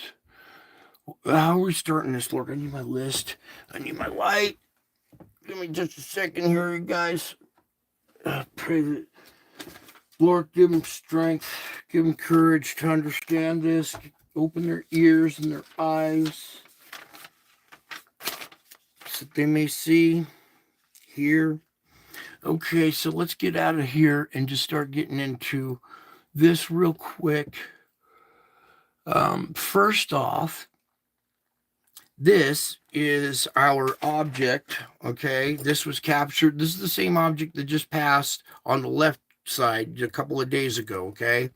How are we starting this, Lord? I need my list. I need my light. Give me just a second here, you guys. Pray that Lord give them strength, give them courage to understand this. Open their ears and their eyes so that they may see, hear. Okay, so let's get out of here and just start getting into this real quick. First off, this is our object, okay? This was captured. This is the same object that just passed on the left side a couple of days ago, okay?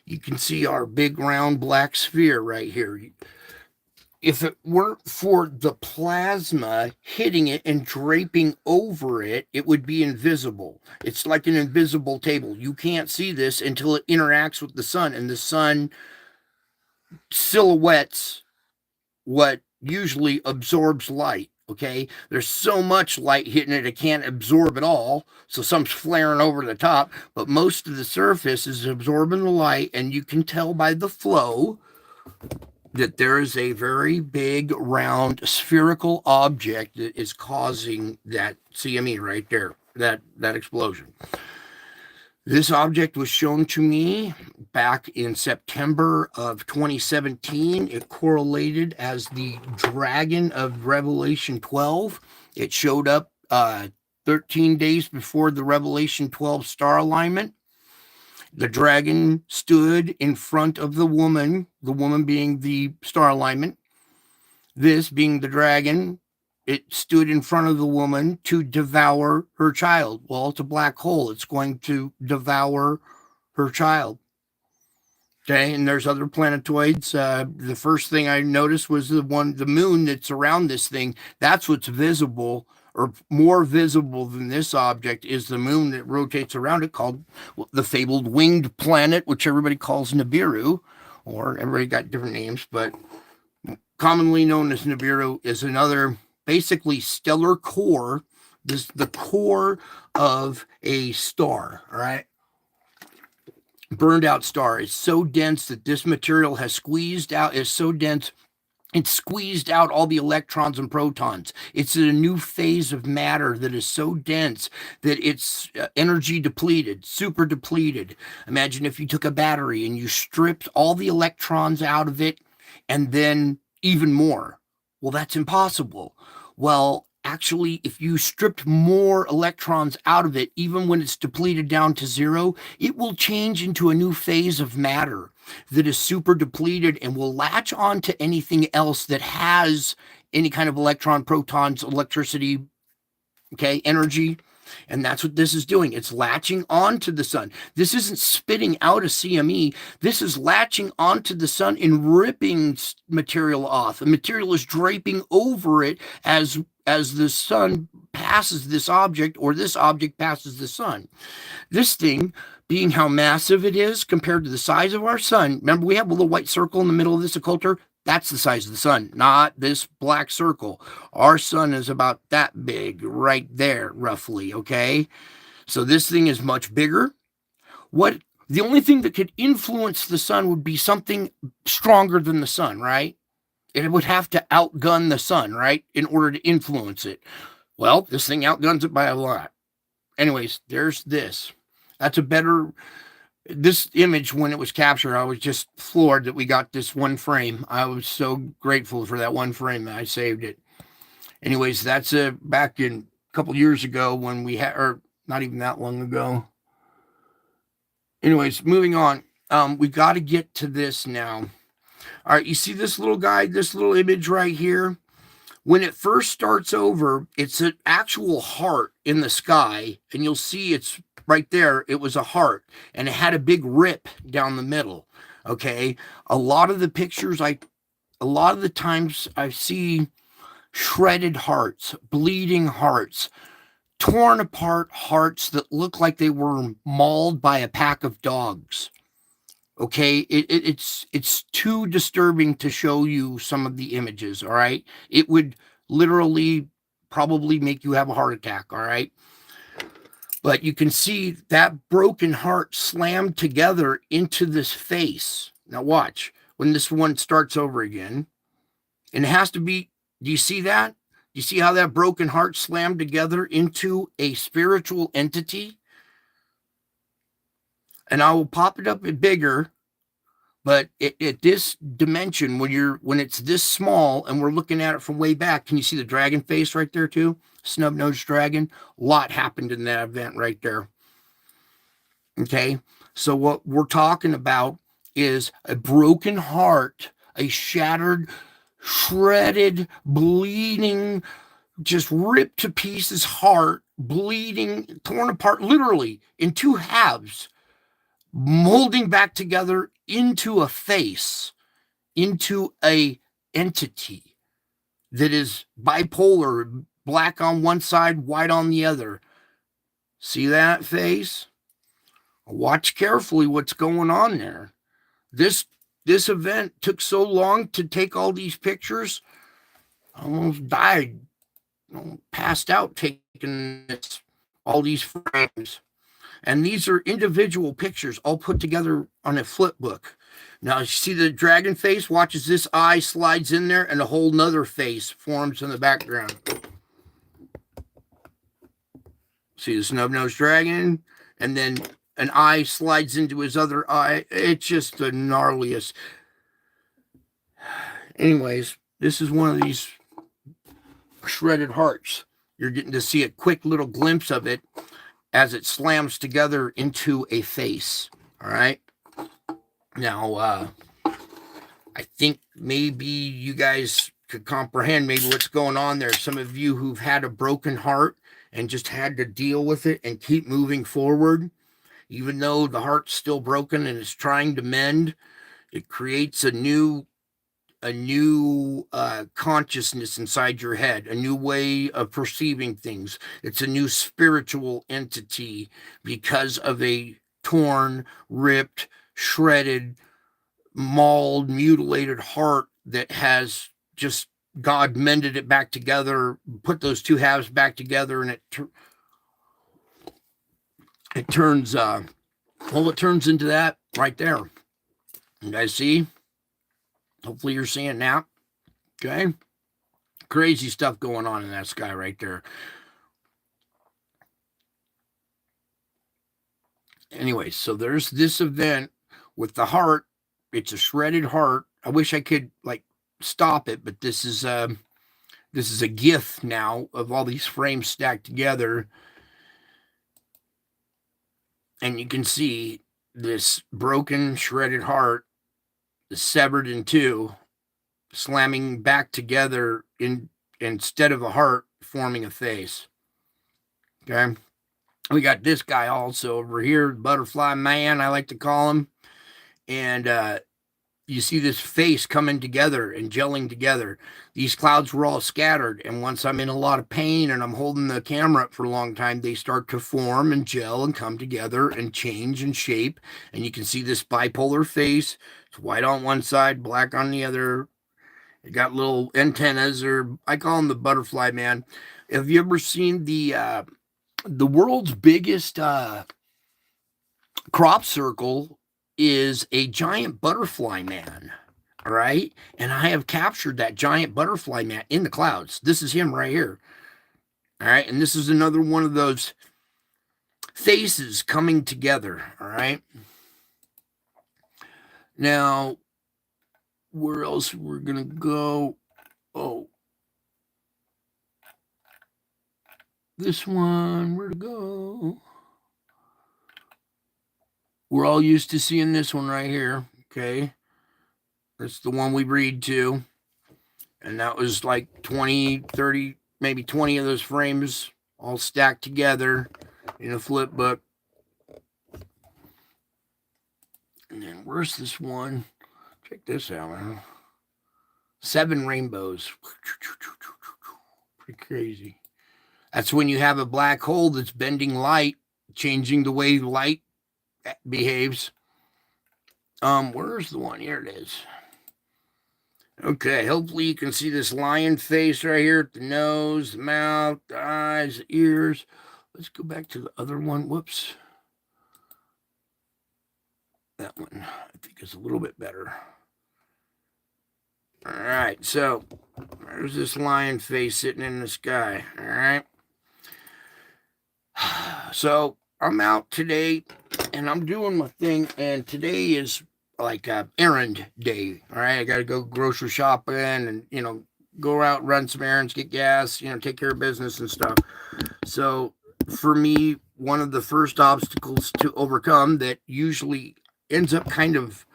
You can see our big round black sphere right here. if it weren't for the plasma hitting it and draping over it, it would be invisible. It's like an invisible table. You can't see this until it interacts with the sun, and the sun silhouettes what usually absorbs light. Okay, there's so much light hitting it, it can't absorb it all. So some's flaring over the top, but most of the surface is absorbing the light, and you can tell by the flow that there is a very big, round, spherical object that is causing that CME right there, that explosion. This object was shown to me back in September of 2017. It correlated as the dragon of Revelation 12. It showed up 13 days before the Revelation 12 star alignment. The dragon stood in front of the woman being the star alignment. This being the dragon, it stood in front of the woman to devour her child. Well, it's a black hole. It's going to devour her child. Okay, and there's other planetoids. The first thing I noticed was the moon that's around this thing. That's what's visible, or more visible than this object, is the moon that rotates around it, called the fabled winged planet, which everybody calls Nibiru, or everybody got different names, but commonly known as Nibiru is another basically stellar core. This is the core of a star, all right? Burned out star. It's so dense that this material has squeezed out, it's so dense, it's squeezed out all the electrons and protons. It's in a new phase of matter that is so dense that it's energy depleted, super depleted. Imagine if you took a battery and you stripped all the electrons out of it and then even more. Well, that's impossible. Well, actually, if you stripped more electrons out of it, even when it's depleted down to zero, it will change into a new phase of matter that is super depleted and will latch on to anything else that has any kind of electron, protons, electricity, okay, energy. And that's what this is doing. It's latching onto the sun. This isn't spitting out a CME. This is latching onto the sun and ripping material off. The material is draping over it as the sun passes this object, or this object passes the sun. This thing, being how massive it is compared to the size of our sun, remember we have a little white circle in the middle of this occulter? That's the size of the sun, not this black circle. Our sun is about that big right there, roughly, okay? So this thing is much bigger. The only thing that could influence the sun would be something stronger than the sun, right? It would have to outgun the sun, right, in order to influence it. Well, this thing outguns it by a lot. Anyways, there's this. That's this image, when it was captured, I was just floored that we got this one frame. I was so grateful for that one frame that I saved it. Anyways, that's back in a couple years ago when we had, or not even that long ago. Anyways, moving on. We got to get to this now. All right, you see this little guy, this little image right here? When it first starts over, it's an actual heart in the sky, and you'll see it's right there. It was a heart, and it had a big rip down the middle. Okay, a lot of the times I see shredded hearts, bleeding hearts, torn apart hearts that look like they were mauled by a pack of dogs. Okay, it's too disturbing to show you some of the images. All right, it would literally probably make you have a heart attack. All right, but you can see that broken heart slammed together into this face. Now watch when this one starts over again, and it has to be. Do you see that? Do you see how that broken heart slammed together into a spiritual entity? And I will pop it up a bit bigger, but at this dimension, when it's this small and we're looking at it from way back, can you see the dragon face right there too? Snub-nosed dragon. A lot happened in that event right there. Okay, so what we're talking about is a broken heart, a shattered, shredded, bleeding, just ripped to pieces heart, bleeding, torn apart, literally in two halves, molding back together into a face, into a entity that is bipolar, black on one side, white on the other. See that face? Watch carefully what's going on there. This event took so long to take all these pictures. I almost died, passed out taking all these frames. And these are individual pictures all put together on a flip book. Now, you see the dragon face? Watch as this eye slides in there and a whole nother face forms in the background. See the snub-nosed dragon? And then an eye slides into his other eye. It's just the gnarliest. Anyways, this is one of these shredded hearts. You're getting to see a quick little glimpse of it as it slams together into a face. All right. Now, I think maybe you guys could comprehend maybe what's going on there. Some of you who've had a broken heart and just had to deal with it and keep moving forward, even though the heart's still broken and it's trying to mend, it creates a new consciousness inside your head, a new way of perceiving things. It's a new spiritual entity because of a torn, ripped, shredded, mauled, mutilated heart that has just God mended it back together, put those two halves back together, and it turns it turns into that right there. You guys see? Hopefully you're seeing now. Okay. Crazy stuff going on in that sky right there. Anyway, so there's this event with the heart. It's a shredded heart. I wish I could like stop it, but this is a GIF now of all these frames stacked together. And you can see this broken, shredded heart is severed in two, slamming back together instead of a heart, forming a face. Okay. We got this guy also over here, Butterfly Man, I like to call him. And you see this face coming together and gelling together. These clouds were all scattered. And once I'm in a lot of pain and I'm holding the camera up for a long time, they start to form and gel and come together and change and shape. And you can see this bipolar face. It's white on one side, black on the other. It got little antennas, or I call them the Butterfly Man. Have you ever seen the world's biggest crop circle is a giant butterfly man, all right? And I have captured that giant butterfly man in the clouds. This is him right here, all right? And this is another one of those faces coming together, all right? Now, where else we're going to go? Oh, this one, where to go? We're all used to seeing this one right here, okay? That's the one we breed to. And that was like 20, 30, maybe 20 of those frames all stacked together in a flip book. And then where's this one? Check this out, man. 7 rainbows. Pretty crazy. That's when you have a black hole that's bending light, changing the way light behaves. Where's the one? Here it is. Okay, hopefully you can see this lion face right here at the nose, the mouth, the eyes, the ears. Let's go back to the other one. Whoops. That one, I think, is a little bit better. All right, so there's this lion face sitting in the sky. All right. So I'm out today and I'm doing my thing, and today is like errand day. All right, I got to go grocery shopping and go out, run some errands, get gas, take care of business and stuff. So for me, one of the first obstacles to overcome that usually ends up kind of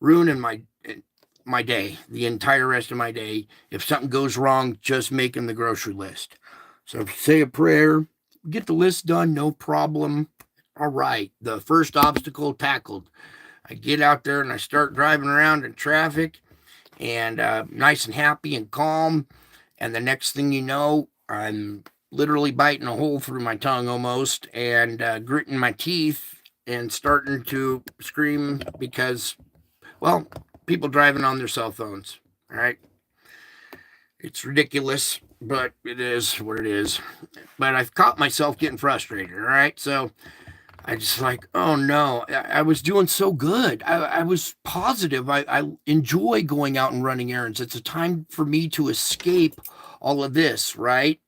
ruining my day, the entire rest of my day, if something goes wrong, just making the grocery list. So say a prayer, get the list done, no problem. All right, the first obstacle tackled. I get out there and I start driving around in traffic, and nice and happy and calm. And the next thing you know, I'm literally biting a hole through my tongue almost, and gritting my teeth and starting to scream because, well, people driving on their cell phones. All right. It's ridiculous, but it is what it is. But I've caught myself getting frustrated. All right. So I just like, oh no, I was doing so good. I was positive. I enjoy going out and running errands. It's a time for me to escape all of this, right?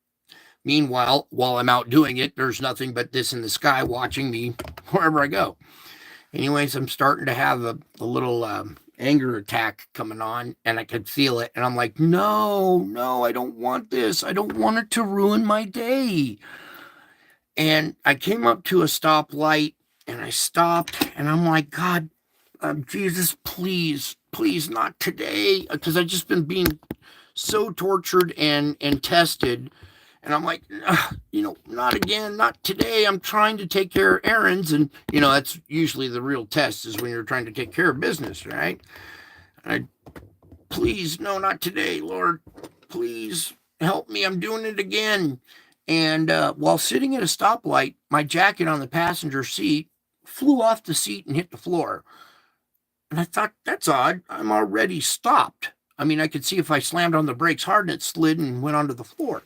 Meanwhile, while I'm out doing it, there's nothing but this in the sky watching me wherever I go. Anyways, I'm starting to have a little anger attack coming on, and I could feel it. And I'm like, no, no, I don't want this. I don't want it to ruin my day. And I came up to a stoplight and I stopped, and I'm like, God, Jesus, please, please, not today. Because I've just been being so tortured and tested. And I'm like, not again, not today. I'm trying to take care of errands. And, that's usually the real test is when you're trying to take care of business, right? I, please, no, not today, Lord. Please help me. I'm doing it again. And while sitting at a stoplight, my jacket on the passenger seat flew off the seat and hit the floor. And I thought, that's odd. I'm already stopped. I mean, I could see if I slammed on the brakes hard and it slid and went onto the floor.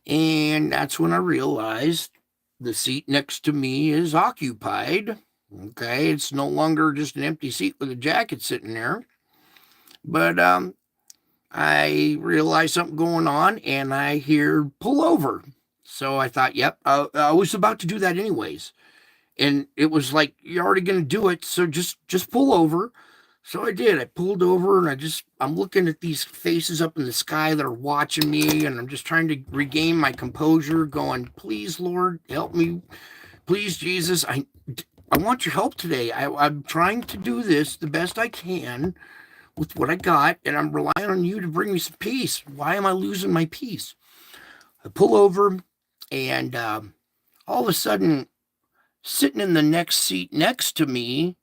And that's when I realized the seat next to me is occupied. Okay, it's no longer just an empty seat with a jacket sitting there. But I realized something going on, and I hear pull over. So I thought, yep, I was about to do that anyways. And it was like, you're already going to do it, so just pull over. So I did. I pulled over, and I'm looking at these faces up in the sky that are watching me, and I'm just trying to regain my composure, going, please, Lord, help me. Please, Jesus, I want your help today. I'm trying to do this the best I can with what I got, and I'm relying on you to bring me some peace. Why am I losing my peace? I pull over, and all of a sudden, sitting in the next seat next to me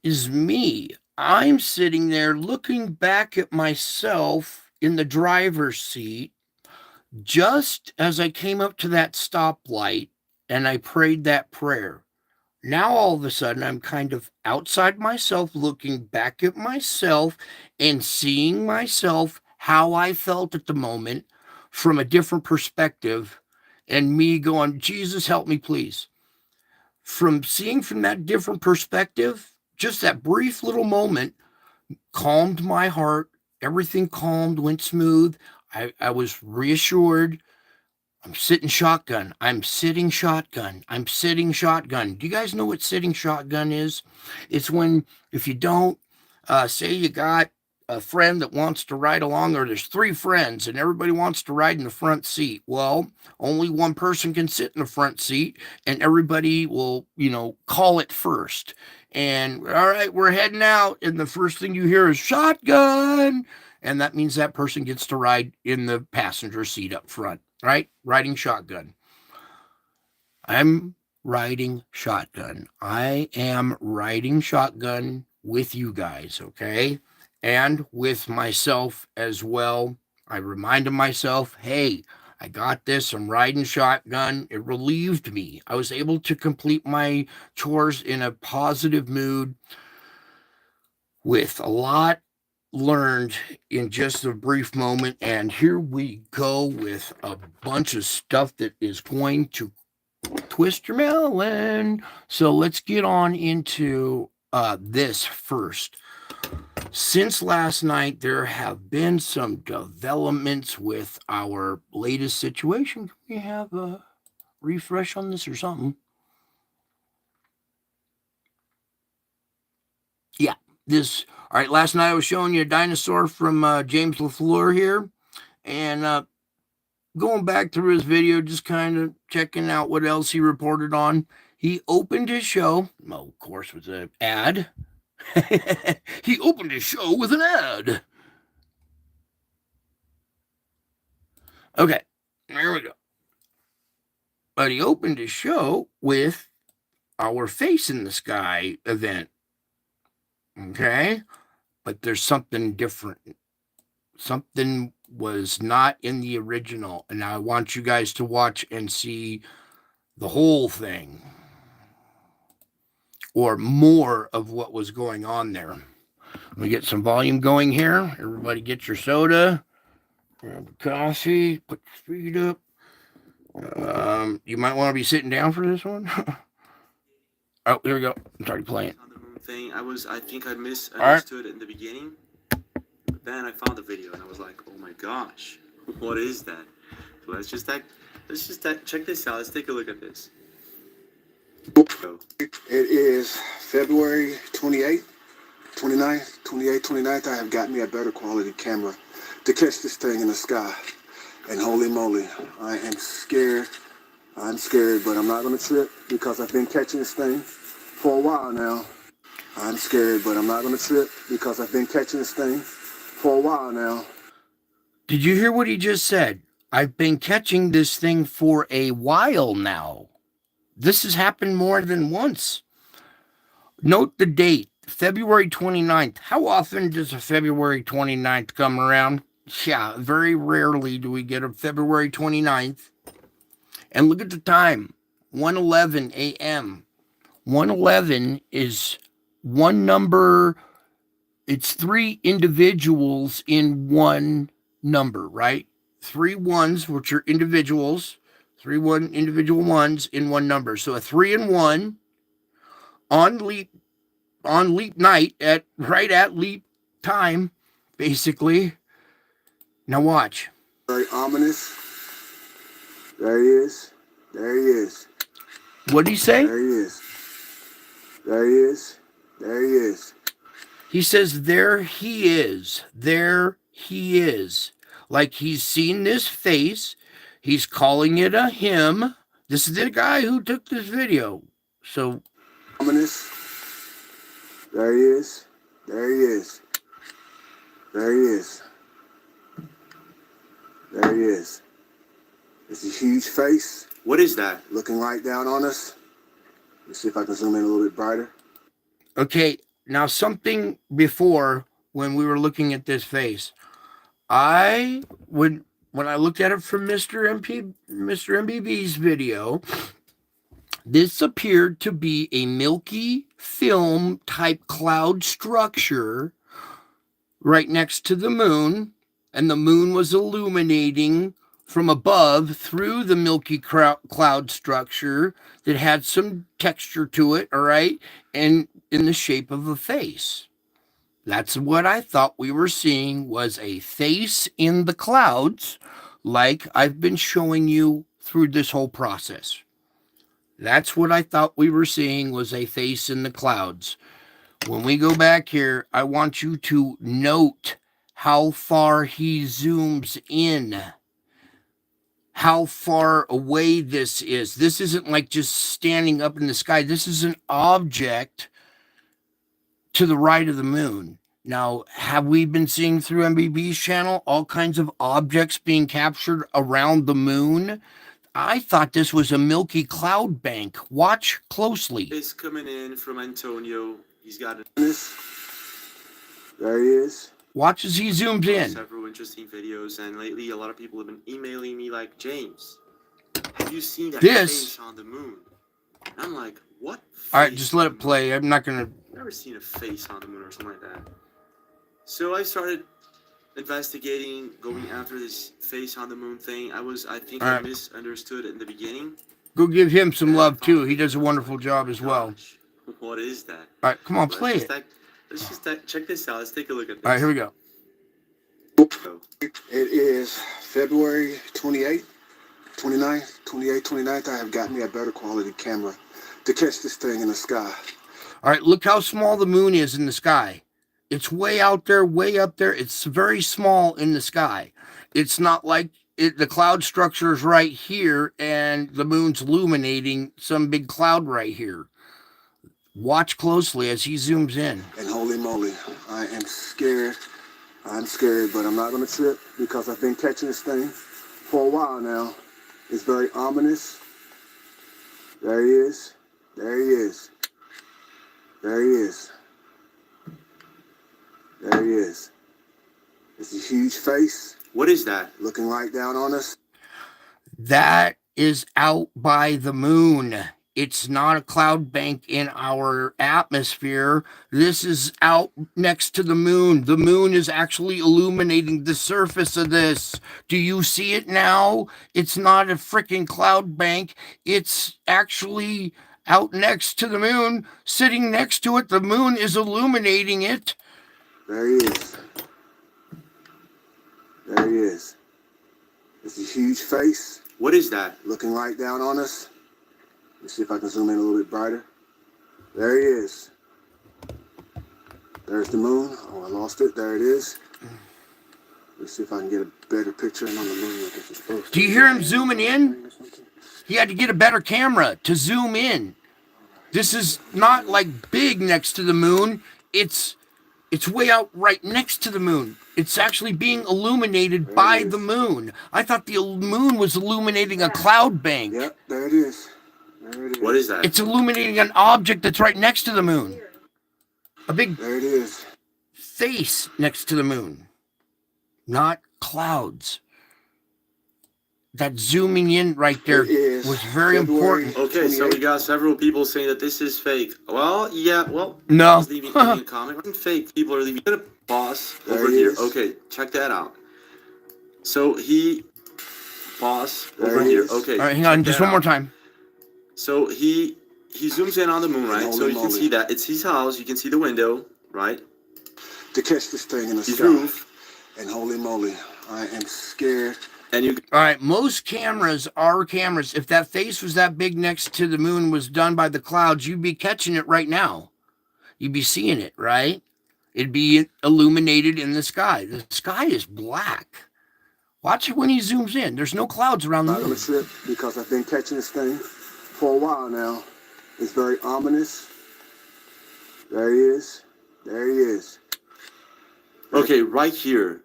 is me. I'm sitting there looking back at myself in the driver's seat just as I came up to that stoplight and I prayed that prayer. Now all of a sudden I'm kind of outside myself, looking back at myself and seeing myself how I felt at the moment from a different perspective, and me going, Jesus, help me, please. From seeing from that different perspective, just that brief little moment calmed my heart. Everything calmed, went smooth. I was reassured. I'm sitting shotgun. I'm sitting shotgun. I'm sitting shotgun. Do you guys know what sitting shotgun is? It's when, if you don't, say you got a friend that wants to ride along, or there's three friends and everybody wants to ride in the front seat. Well, only one person can sit in the front seat, and everybody will, call it first. And all right, we're heading out. And the first thing you hear is shotgun. And that means that person gets to ride in the passenger seat up front, right? Riding shotgun. I'm riding shotgun. I am riding shotgun with you guys, okay? And with myself as well. I reminded myself, hey, I got this. I'm riding shotgun. It relieved me. I was able to complete my chores in a positive mood with a lot learned in just a brief moment. And here we go with a bunch of stuff that is going to twist your melon. So let's get on into this first. Since last night, there have been some developments with our latest situation. Can we have a refresh on this or something? Yeah, all right, last night I was showing you a dinosaur from James LaFleur here, and going back through his video, just kind of checking out what else he reported on. He opened his show, of course, with an ad. He opened his show with an ad. Okay, there we go. But he opened his show with our Face in the Sky event. Okay, but there's something different. Something was not in the original, and I want you guys to watch and see the whole thing, or more of what was going on there. Let me get some volume going here. Everybody get your soda, grab a coffee, put your feet up. You might want to be sitting down for this one. Oh, here we go. It's already playing. On the moon thing, I think I misunderstood it in the beginning, but then I found the video and I was like, oh my gosh, what is that? So check this out. Let's take a look at this. Go. It is February 28th, 29th, 28th, 29th. I have got me a better quality camera to catch this thing in the sky. And holy moly, I am scared. I'm scared, but I'm not going to trip because I've been catching this thing for a while now. I'm scared, but I'm not going to trip because I've been catching this thing for a while now. Did you hear what he just said? I've been catching this thing for a while now. This has happened more than once. Note the date, February 29th. How often does a February 29th come around? Yeah, very rarely do we get a February 29th. And look at the time, 1:11 a.m. 1:11 is one number. It's three individuals in one number, right? Three ones, which are individuals, individual ones in one number. So a 3 and 1 on leap night right at leap time, basically. Now watch. Very ominous. There he is. There he is. What'd he say? There he is. There he is. There he is. He says, there he is. There he is. Like he's seen this face. He's calling it a him. This is the guy who took this video. So. Ominous. There he is. There he is. There he is. There he is. It's a huge face. What is that? Looking right down on us. Let's see if I can zoom in a little bit brighter. Okay, now something before when we were looking at this face. When I looked at it from Mr. MBB's video, this appeared to be a milky film type cloud structure right next to the moon, and the moon was illuminating from above through the milky cloud structure that had some texture to it, all right, and in the shape of a face. That's what I thought we were seeing, was a face in the clouds, like I've been showing you through this whole process. That's what I thought we were seeing, was a face in the clouds. When we go back here, I want you to note how far he zooms in, how far away this is. This isn't like just standing up in the sky. This is an object to the right of the moon. Now, have we been seeing through MBB's channel all kinds of objects being captured around the moon? I thought this was a milky cloud bank. Watch closely. It's coming in from Antonio. He's got this. There he is. Watch as he zooms in. Several interesting videos, and lately a lot of people have been emailing me like, James, have you seen that face on the moon? And I'm like, what? All right, just let it play. I'm not gonna. I've never seen a face on the moon or something like that. So I started investigating, going after this face on the moon thing. I think I misunderstood it in the beginning. Go give him some love too. He does a wonderful job as well. What is that? All right, come on, play it. Let's just check this out. Let's take a look at this. All right, here we go. It is February 28th, 29th, 28th, 29th. I have got me a better quality camera to catch this thing in the sky. All right, look how small the moon is in the sky. It's way out there, way up there. It's very small in the sky. It's not like the cloud structure is right here and the moon's illuminating some big cloud right here. Watch closely as he zooms in. And holy moly, I am scared. I'm scared, but I'm not going to trip because I've been catching this thing for a while now. It's very ominous. There he is. There he is. There he is. There he is. It's a huge face. What is that? Looking right down on us. That is out by the moon. It's not a cloud bank in our atmosphere. This is out next to the moon. The moon is actually illuminating the surface of this. Do you see it now? It's not a freaking cloud bank. It's actually out next to the moon, sitting next to it. The moon is illuminating it. There he is. There he is. It's a huge face. What is that? Looking right down on us. Let's see if I can zoom in a little bit brighter. There he is. There's the moon. Oh, I lost it. There it is. Let's see if I can get a better picture on the moon like it's supposed to. Do you hear him zooming in? He had to get a better camera to zoom in. This is not like big next to the moon. It's way out right next to the moon. It's actually being illuminated by the moon. I thought the moon was illuminating a cloud bank. Yep, there it is. There it is. What is that? It's illuminating an object that's right next to the moon. A big There it is. face next to the moon. Not clouds. That zooming in right there was very important. Okay, so we got several people saying that this is fake. Well, yeah, well, No. I was leaving a comment. Fake people are leaving. Gonna boss over here. Okay, check that out. So boss over here. Okay. All right, hang on, just one more time. So he zooms in on the moon, right? So you can see that it's his house. You can see the window, right? To catch this thing in the sky. Roof. And holy moly, I am scared. And you. All right, most cameras are cameras. If that face was that big next to the moon was done by the clouds, you'd be catching it right now. You'd be seeing it, right? It'd be illuminated in the sky. The sky is black. Watch it when he zooms in. There's no clouds around the Not on moon. a trip because I've been catching this thing for a while now. It's very ominous. There he is. There he is. Okay, right here.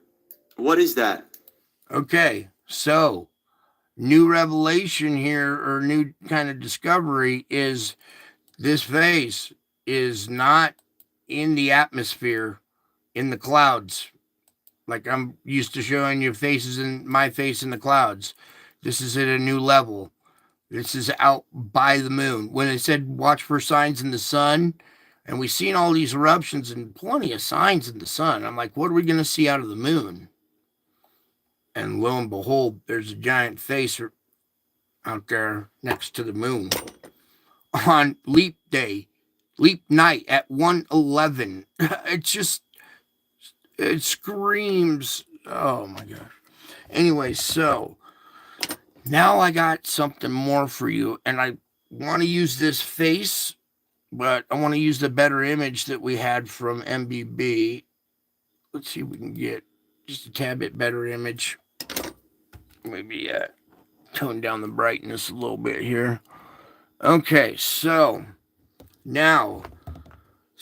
What is that? Okay, so new revelation here, or new kind of discovery, is this face is not in the atmosphere, in the clouds. Like I'm used to showing you faces in my face in the clouds. This is at a new level. This is out by the moon. When it said watch for signs in the sun, and we've seen all these eruptions and plenty of signs in the sun, I'm like, what are we going to see out of the moon? And lo and behold, there's a giant face out there next to the moon on leap day, leap night at 1:11. It screams. Oh my gosh. Anyway, so now I got something more for you, and I want to use this face, but I want to use the better image that we had from MBB. Let's see if we can get just a tad bit better image. Maybe tone down the brightness a little bit here. Okay, so now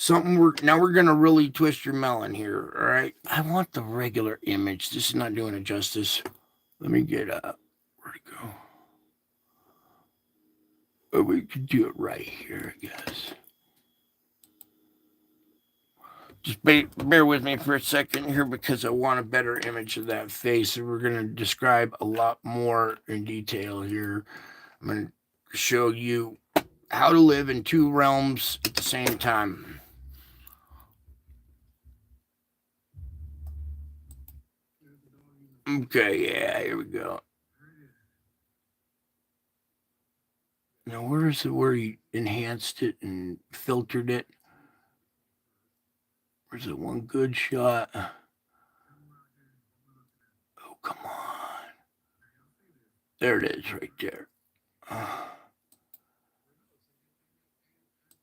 we're gonna really twist your melon here. All right, I want the regular image. This is not doing it justice. Let me get where'd it go? Oh, we could do it right here, I guess. Just bear with me for a second here because I want a better image of that face. And we're going to describe a lot more in detail here. I'm going to show you how to live in two realms at the same time. Okay, yeah, here we go. Now, where is it where you enhanced it and filtered it? Where's it one good shot? Oh, come on. There it is right there.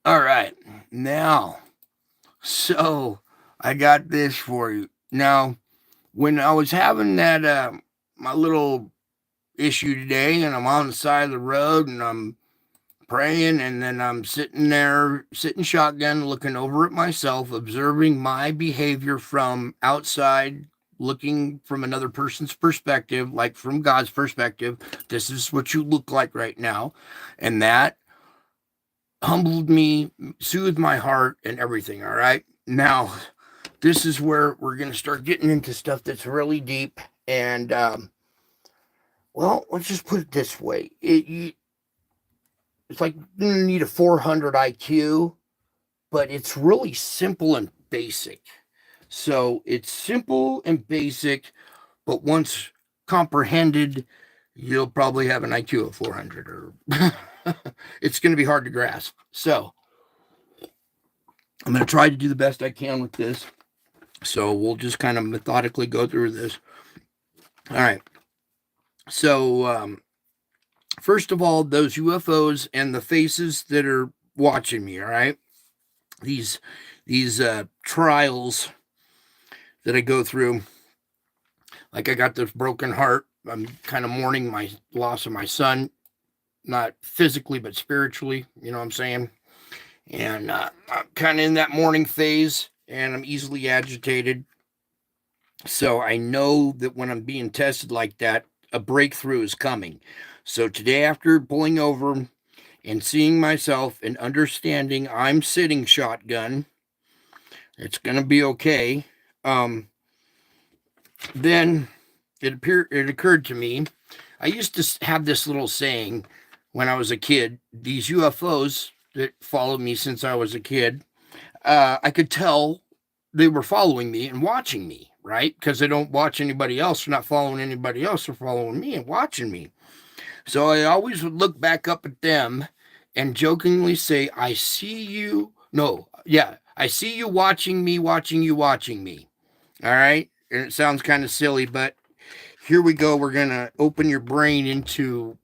All right. Now, so I got this for you. Now, when I was having that, my little issue today, and I'm on the side of the road and I'm praying, and then I'm sitting shotgun, looking over at myself, observing my behavior from outside, looking from another person's perspective, like from God's perspective. This is what you look like right now. And that humbled me, soothed my heart, and everything. All right. Now, this is where we're going to start getting into stuff that's really deep. And, well, let's just put it this way. It's like you need a 400 IQ, but it's really simple and basic. So it's simple and basic, but once comprehended, you'll probably have an IQ of 400, or it's going to be hard to grasp. So I'm going to try to do the best I can with this. So we'll just kind of methodically go through this. All right. So first of all, those UFOs and the faces that are watching me. All right. These trials that I go through. Like I got this broken heart. I'm kind of mourning my loss of my son, not physically, but spiritually. You know what I'm saying? And I'm kind of in that mourning phase, and I'm easily agitated. So I know that when I'm being tested like that, a breakthrough is coming. So today, after pulling over and seeing myself and understanding I'm sitting shotgun, it's going to be okay. Then it occurred to me, I used to have this little saying when I was a kid, these UFOs that followed me since I was a kid, I could tell they were following me and watching me, right? Because they don't watch anybody else. They're not following anybody else. They're following me and watching me. So I always would look back up at them and jokingly say, I see you. No, yeah, I see you watching me, watching you, watching me. All right. And it sounds kind of silly, but here we go. We're going to open your brain into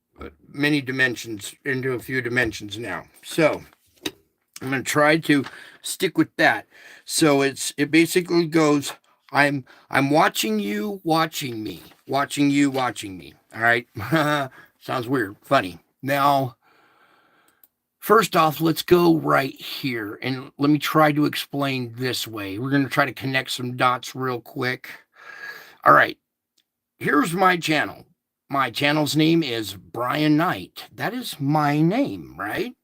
many dimensions, into a few dimensions now. So I'm going to try to stick with that. So it basically goes, I'm watching you, watching me, watching you, watching me. All right. Sounds weird. Funny. Now, first off, let's go right here and let me try to explain this way. We're going to try to connect some dots real quick. All right. Here's my channel. My channel's name is Brian Knight. That is my name, right?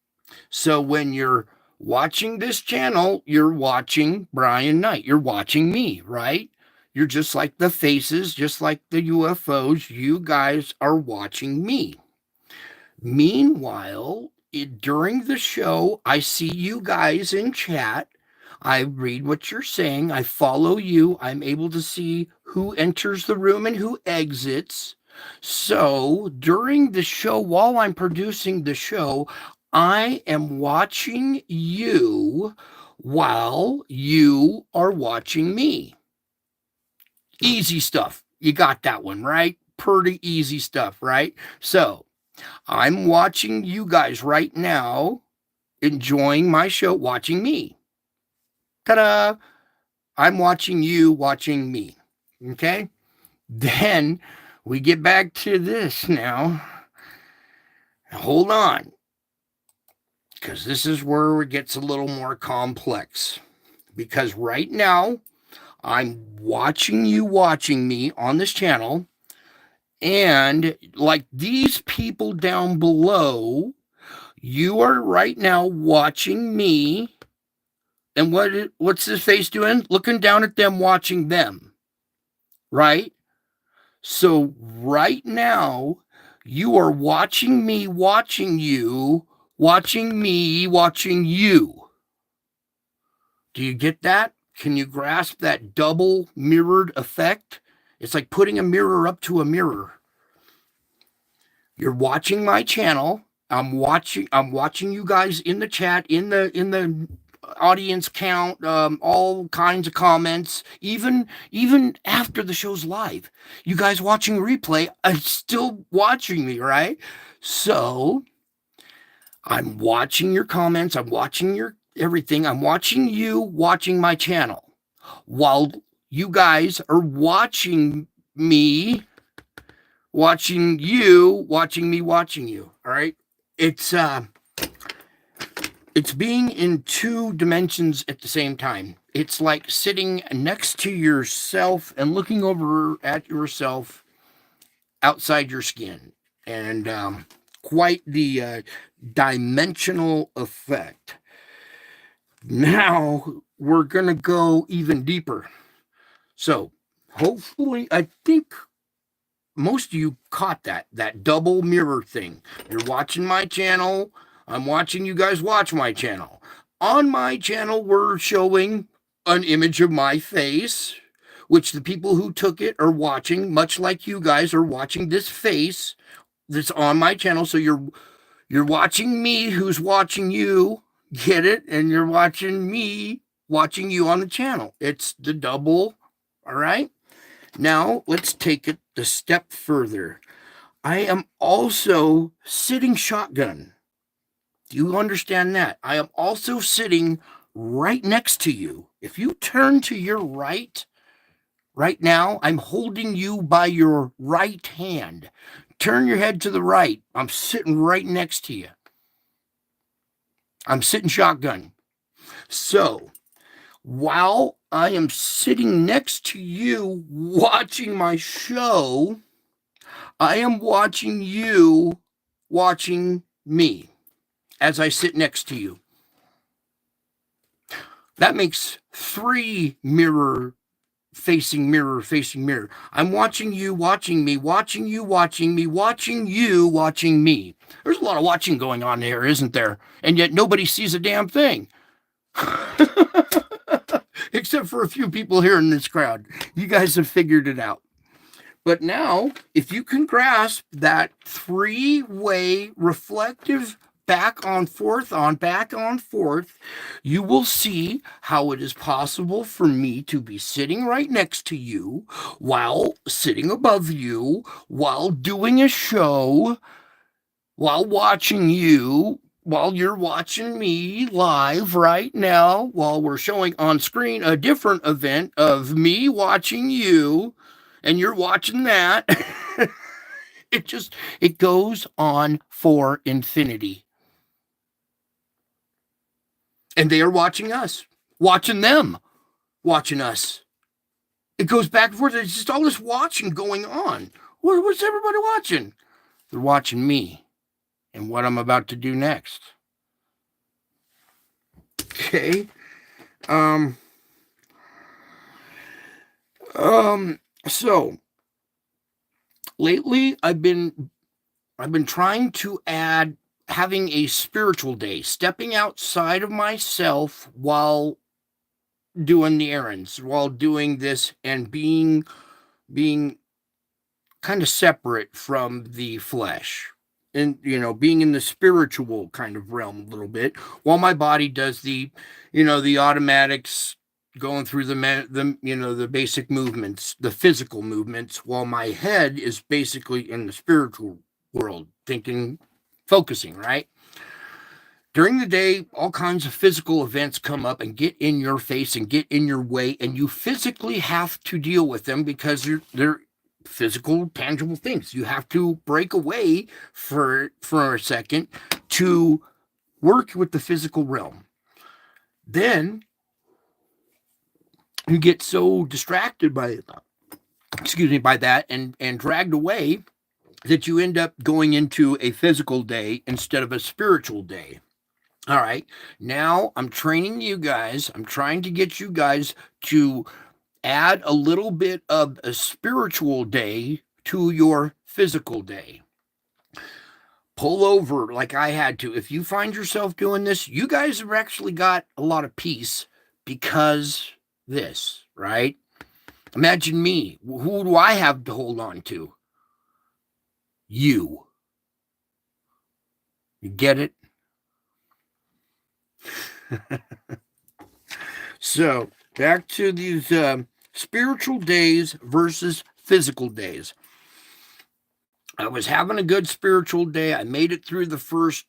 So when you're watching this channel, you're watching Brian Knight. You're watching me, right? You're just like the faces, just like the UFOs. You guys are watching me. Meanwhile, during the show, I see you guys in chat. I read what you're saying. I follow you. I'm able to see who enters the room and who exits. So during the show, while I'm producing the show, I am watching you while you are watching me. Easy stuff. You got that one, right? Pretty easy stuff, right? So I'm watching you guys right now, enjoying my show, watching me. Ta-da! I'm watching you, watching me. Okay? Then we get back to this now. Hold on. Because this is where it gets a little more complex. Because right now, I'm watching you, watching me on this channel. And like these people down below, you are right now watching me. And what's this face doing? Looking down at them, watching them. Right? So right now, you are watching me, watching you, watching me, watching you. Do you get that? Can you grasp that double mirrored effect? It's like putting a mirror up to a mirror. You're watching my channel. I'm watching you guys in the chat, in the audience count, all kinds of comments, even after the show's live. You guys watching replay are still watching me, right? So I'm watching your comments, I'm watching your everything. I'm watching you watching my channel while you guys are watching me, watching you, watching me, watching you. All right. It's being in two dimensions at the same time. It's like sitting next to yourself and looking over at yourself outside your skin. And quite the dimensional effect. Now we're going to go even deeper. So hopefully, I think most of you caught that double mirror thing. You're watching my channel. I'm watching you guys watch my channel. On my channel, we're showing an image of my face, which the people who took it are watching, much like you guys are watching this face that's on my channel. So you're watching me, who's watching you, get it? And you're watching me watching you on the channel. It's the double, all right? Now, let's take it a step further. I am also sitting shotgun. Do you understand that? I am also sitting right next to you. If you turn to your right now, I'm holding you by your right hand. Turn your head to the right. I'm sitting right next to you. I'm sitting shotgun. So, while I am sitting next to you watching my show, I am watching you watching me as I sit next to you. That makes 3 mirror facing mirror. I'm watching you watching me, watching you watching me, watching you watching me. There's a lot of watching going on here, isn't there? And yet nobody sees a damn thing. Except for a few people here in this crowd. You guys have figured it out. But now, if you can grasp that 3-way reflective back on forth, you will see how it is possible for me to be sitting right next to you while sitting above you, while doing a show, while watching you, while you're watching me live right now, while we're showing on screen a different event of me watching you, and you're watching that. It goes on for infinity. And they are watching us, watching them, watching us. It goes back and forth. It's just all this watching going on. What's everybody watching? They're watching me and what I'm about to do next. Okay. So lately I've been trying to add having a spiritual day, stepping outside of myself while doing the errands, while doing this, and being kind of separate from the flesh, and being in the spiritual kind of realm a little bit, while my body does the the automatics, going through the basic movements, the physical movements, while my head is basically in the spiritual world, thinking, focusing, right? During the day, all kinds of physical events come up and get in your face and get in your way, and you physically have to deal with them because they're physical, tangible things. You have to break away for a second to work with the physical realm. Then you get so distracted by that and dragged away that you end up going into a physical day instead of a spiritual day. All right. Now I'm training you guys. I'm trying to get you guys to add a little bit of a spiritual day to your physical day. Pull over like I had to. If you find yourself doing this, you guys have actually got a lot of peace because this, right? Imagine me. Who do I have to hold on to? You. You get it? So, back to these spiritual days versus physical days. I was having a good spiritual day. I made it through the first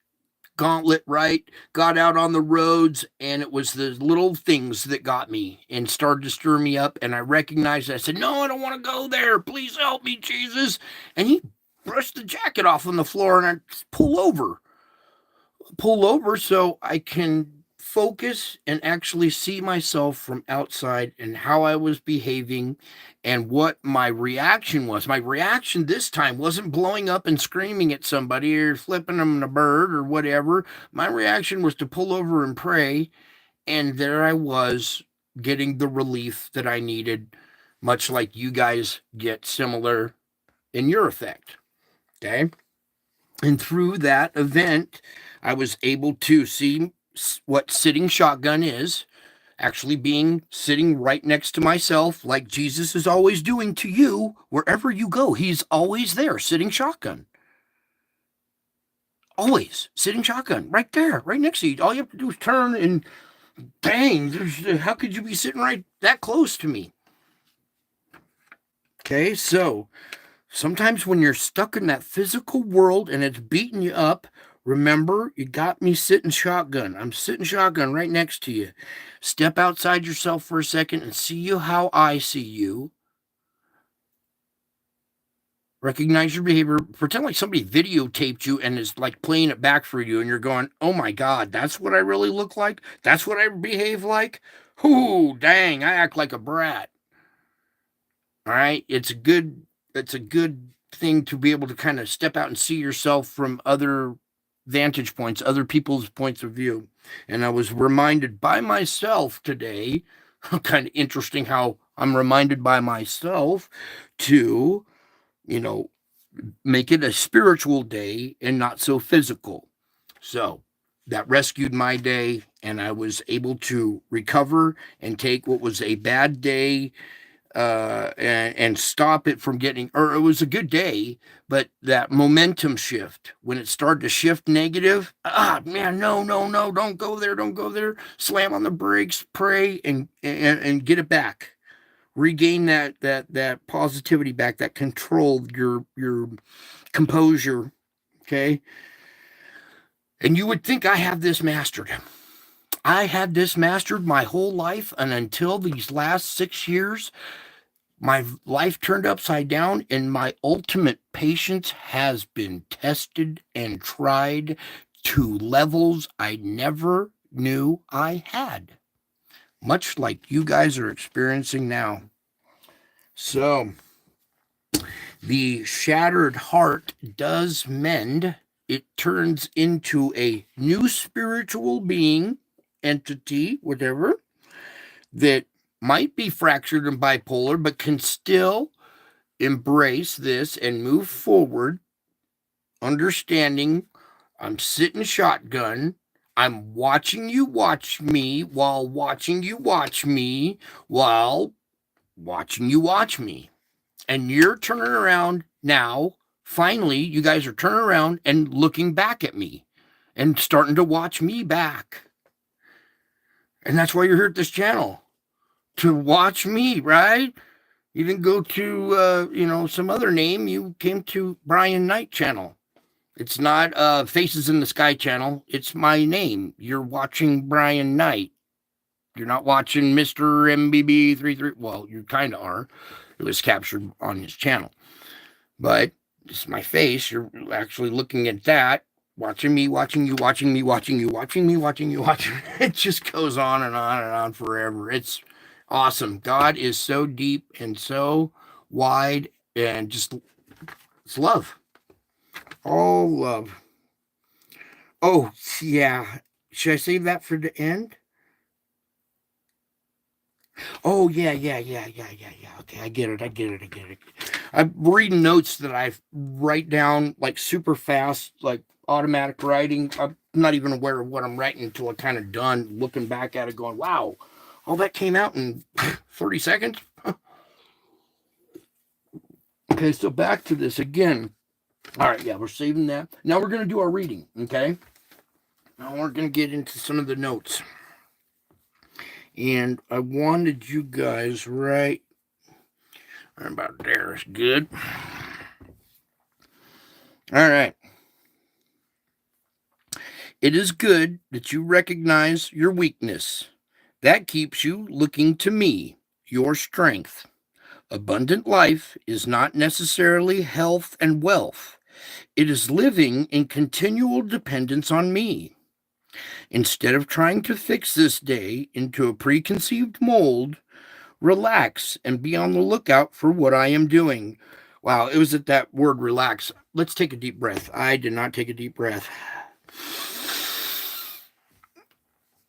gauntlet, right? Got out on the roads, and it was the little things that got me and started to stir me up. And I recognized it. I said, no, I don't want to go there. Please help me, Jesus. And he brushed the jacket off on the floor, and I pull over so I can focus and actually see myself from outside and how I was behaving and what my reaction was. My reaction this time wasn't blowing up and screaming at somebody or flipping them a bird or whatever. My reaction was to pull over and pray And there I was getting the relief that I needed, much like you guys get similar in your effect. Okay. And through that event, I was able to see what sitting shotgun is, actually being sitting right next to myself, like Jesus is always doing to you wherever you go. He's always there, sitting shotgun. Always sitting shotgun right there, right next to you. All you have to do is turn and dang, how could you be sitting right that close to me? Okay, so sometimes when you're stuck in that physical world and it's beating you up, remember, you got me sitting shotgun. I'm sitting shotgun right next to you. Step outside yourself for a second and see you how I see you. Recognize your behavior. Pretend like somebody videotaped you and is like playing it back for you, and you're going, "Oh my God, that's what I really look like. That's what I behave like. Ooh, dang, I act like a brat." All right, it's a good thing to be able to kind of step out and see yourself from other vantage points, other people's points of view. And I was reminded by myself today, kind of interesting how I'm reminded by myself to, make it a spiritual day and not so physical. So that rescued my day, and I was able to recover and take what was a bad day and stop it from getting, or it was a good day, but that momentum shift, when it started to shift negative, man, no, don't go there, slam on the brakes, pray, and get it back. Regain that positivity back, that control, your composure. Okay. And you would think I have this mastered. I had this mastered my whole life, and until these last 6 years, my life turned upside down, and my ultimate patience has been tested and tried to levels I never knew I had, much like you guys are experiencing now. So, the shattered heart does mend. It turns into a new spiritual being, entity, whatever, that might be fractured and bipolar, but can still embrace this and move forward, understanding I'm sitting shotgun. I'm watching you watch me while watching you watch me while watching you watch me. And you're turning around now. Finally, you guys are turning around and looking back at me and starting to watch me back. And that's why you're here at this channel, to watch me, right? You didn't go to, some other name. You came to Brian Knight channel. It's not Faces in the Sky channel. It's my name. You're watching Brian Knight. You're not watching Mr. MBB33. Well, you kind of are. It was captured on his channel. But it's my face. You're actually looking at that, watching me, watching you, watching me, watching you, watching me, watching you, watching. It just goes on and on and on forever. It's awesome. God is so deep and so wide, and just, it's love. All love. Oh, yeah. Should I save that for the end? Oh, yeah. Okay, I get it. I'm reading notes that I write down like super fast, like automatic writing. I'm not even aware of what I'm writing until I'm kind of done looking back at it going, wow, all that came out in 30 seconds. Okay, so back to this again. All right, yeah, we're saving that. Now we're going to do our reading, okay? Now we're going to get into some of the notes. And I wanted you guys right about there is good. All right. It is good that you recognize your weakness. That keeps you looking to me, your strength. Abundant life is not necessarily health and wealth. It is living in continual dependence on me. Instead of trying to fix this day into a preconceived mold, relax and be on the lookout for what I am doing. Wow, it was at that word relax. Let's take a deep breath. I did not take a deep breath.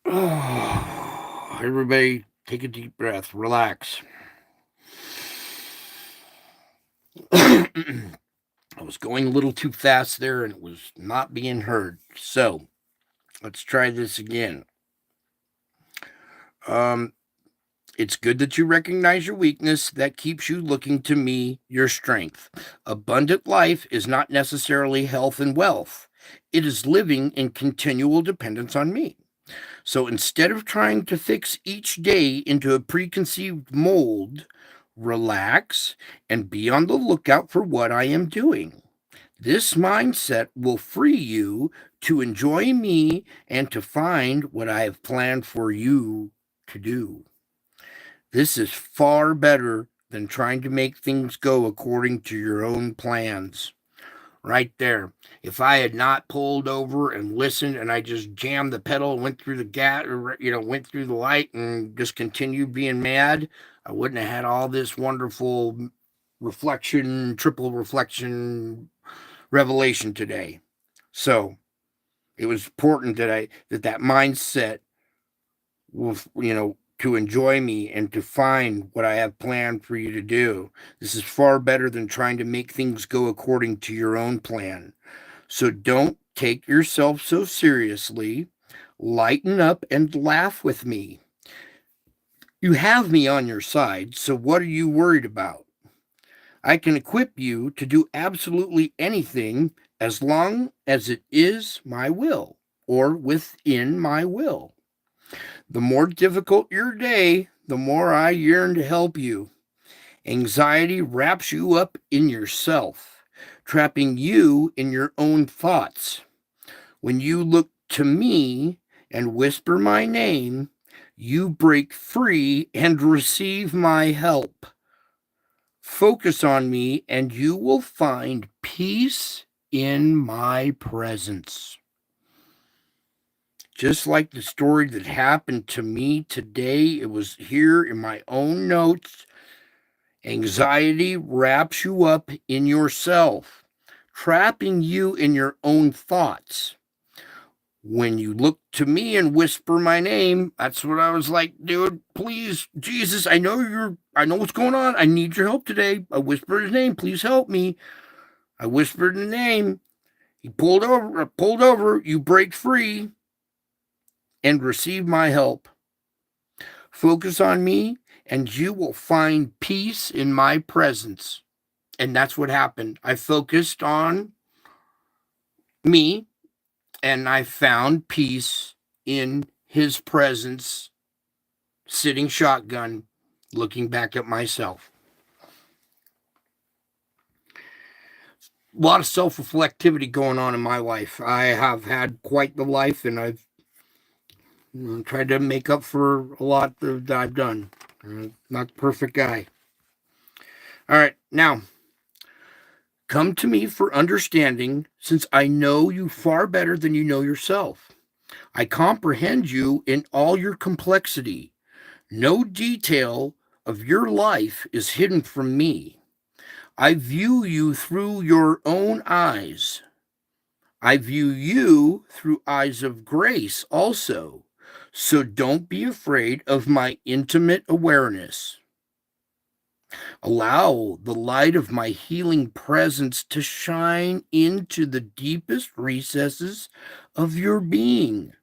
Oh. Everybody, take a deep breath. Relax. I was going a little too fast there, and it was not being heard. So, let's try this again. It's good that you recognize your weakness. That keeps you looking to me, your strength. Abundant life is not necessarily health and wealth. It is living in continual dependence on me. So instead of trying to fix each day into a preconceived mold, relax and be on the lookout for what I am doing. This mindset will free you to enjoy me and to find what I have planned for you to do. This is far better than trying to make things go according to your own plans. Right there. If I had not pulled over and listened and I just jammed the pedal and went through the gas, or, went through the light and just continued being mad, I wouldn't have had all this wonderful reflection, triple reflection revelation today. So it was important that that mindset was, to enjoy me and to find what I have planned for you to do. This is far better than trying to make things go according to your own plan. So don't take yourself so seriously. Lighten up and laugh with me. You have me on your side, so what are you worried about? I can equip you to do absolutely anything as long as it is my will or within my will. The more difficult your day, the more I yearn to help you. Anxiety wraps you up in yourself, trapping you in your own thoughts. When you look to me and whisper my name, you break free and receive my help. Focus on me and you will find peace in my presence. Just like the story that happened to me today, it was here in my own notes. Anxiety wraps you up in yourself, trapping you in your own thoughts. When you look to me and whisper my name, that's what I was like, dude, please, Jesus, I know what's going on. I need your help today. I whispered his name. Please help me. I whispered the name. He pulled over. You break free and receive my help. Focus on me and you will find peace in my presence. And that's what happened. I focused on me and I found peace in his presence, sitting shotgun, looking back at myself. A lot of self-reflectivity going on in my life. I have had quite the life, and I've tried to make up for a lot that I've done. I'm not the perfect guy. All right, now, come to me for understanding, since I know you far better than you know yourself. I comprehend you in all your complexity. No detail of your life is hidden from me. I view you through your own eyes. I view you through eyes of grace also. So don't be afraid of my intimate awareness. Allow the light of my healing presence to shine into the deepest recesses of your being,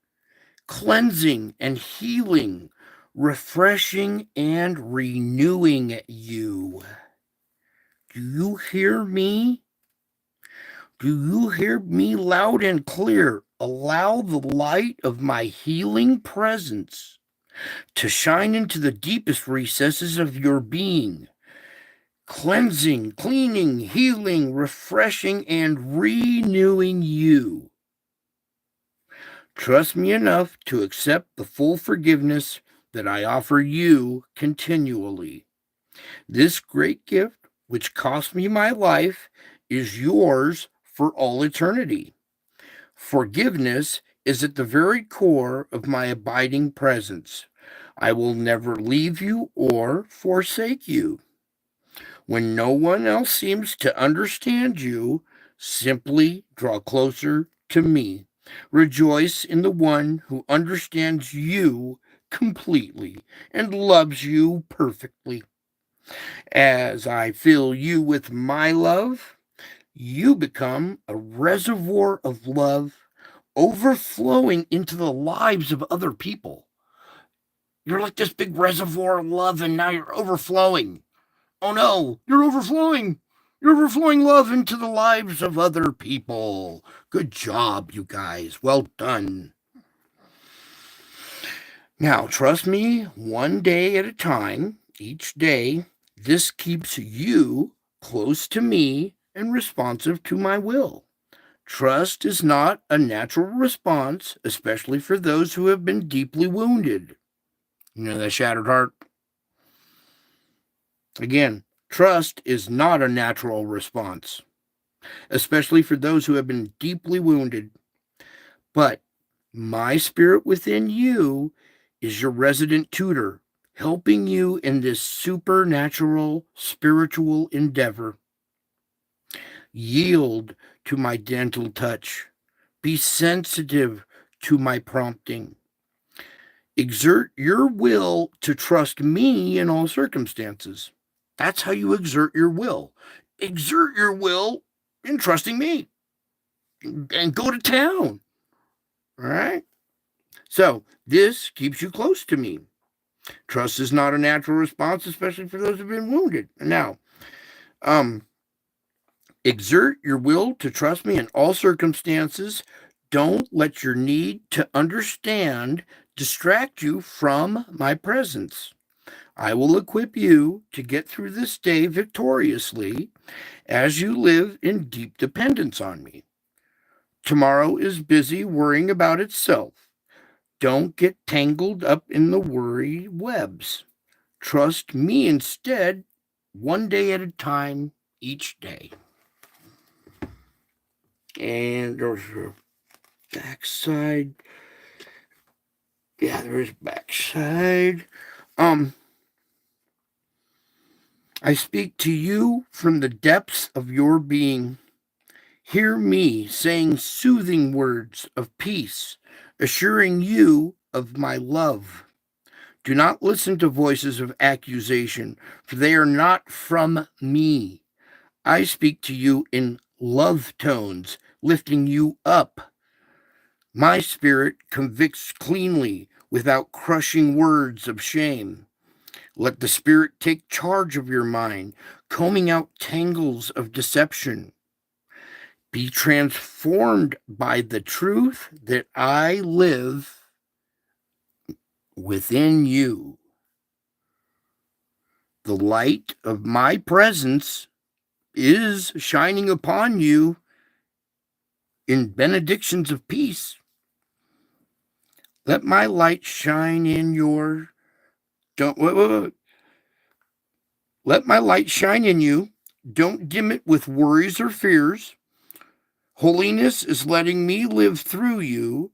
cleansing and healing, refreshing and renewing you. Do you hear me? Do you hear me loud and clear? Allow the light of my healing presence to shine into the deepest recesses of your being, cleansing, cleaning, healing, refreshing, and renewing you. Trust me enough to accept the full forgiveness that I offer you continually. This great gift, which cost me my life, is yours for all eternity. Forgiveness is at the very core of my abiding presence. I will never leave you or forsake you. When no one else seems to understand you, simply draw closer to me. Rejoice in the one who understands you completely and loves you perfectly. As I fill you with my love, you become a reservoir of love overflowing into the lives of other people. You're like this big reservoir of love, and now you're overflowing. Oh no, you're overflowing. You're overflowing love into the lives of other people. Good job, you guys. Well done. Now, trust me, one day at a time, each day, this keeps you close to me and responsive to my will. Trust is not a natural response, especially for those who have been deeply wounded. You know, that shattered heart. Again, trust is not a natural response, especially for those who have been deeply wounded. But my spirit within you is your resident tutor, helping you in this supernatural spiritual endeavor. Yield to my gentle touch. Be sensitive to my prompting. Exert your will to trust me in all circumstances. That's how you exert your will. Exert your will in trusting me and go to town. All right? So, this keeps you close to me. Trust is not a natural response, especially for those who've been wounded. Now, exert your will to trust me in all circumstances. Don't let your need to understand distract you from my presence. I will equip you to get through this day victoriously as you live in deep dependence on me. Tomorrow is busy worrying about itself. Don't get tangled up in the worry webs. Trust me instead, one day at a time, each day. And there's a backside. Yeah, there is backside. I speak to you from the depths of your being. Hear me saying soothing words of peace, assuring you of my love. Do not listen to voices of accusation, for they are not from me. I speak to you in love tones, lifting you up. My spirit convicts cleanly without crushing words of shame. Let the Spirit take charge of your mind, combing out tangles of deception. Be transformed by the truth that I live within you. The light of my presence is shining upon you in benedictions of peace. Let my light shine in your... Wait. Let my light shine in you. Don't dim it with worries or fears. Holiness is letting me live through you.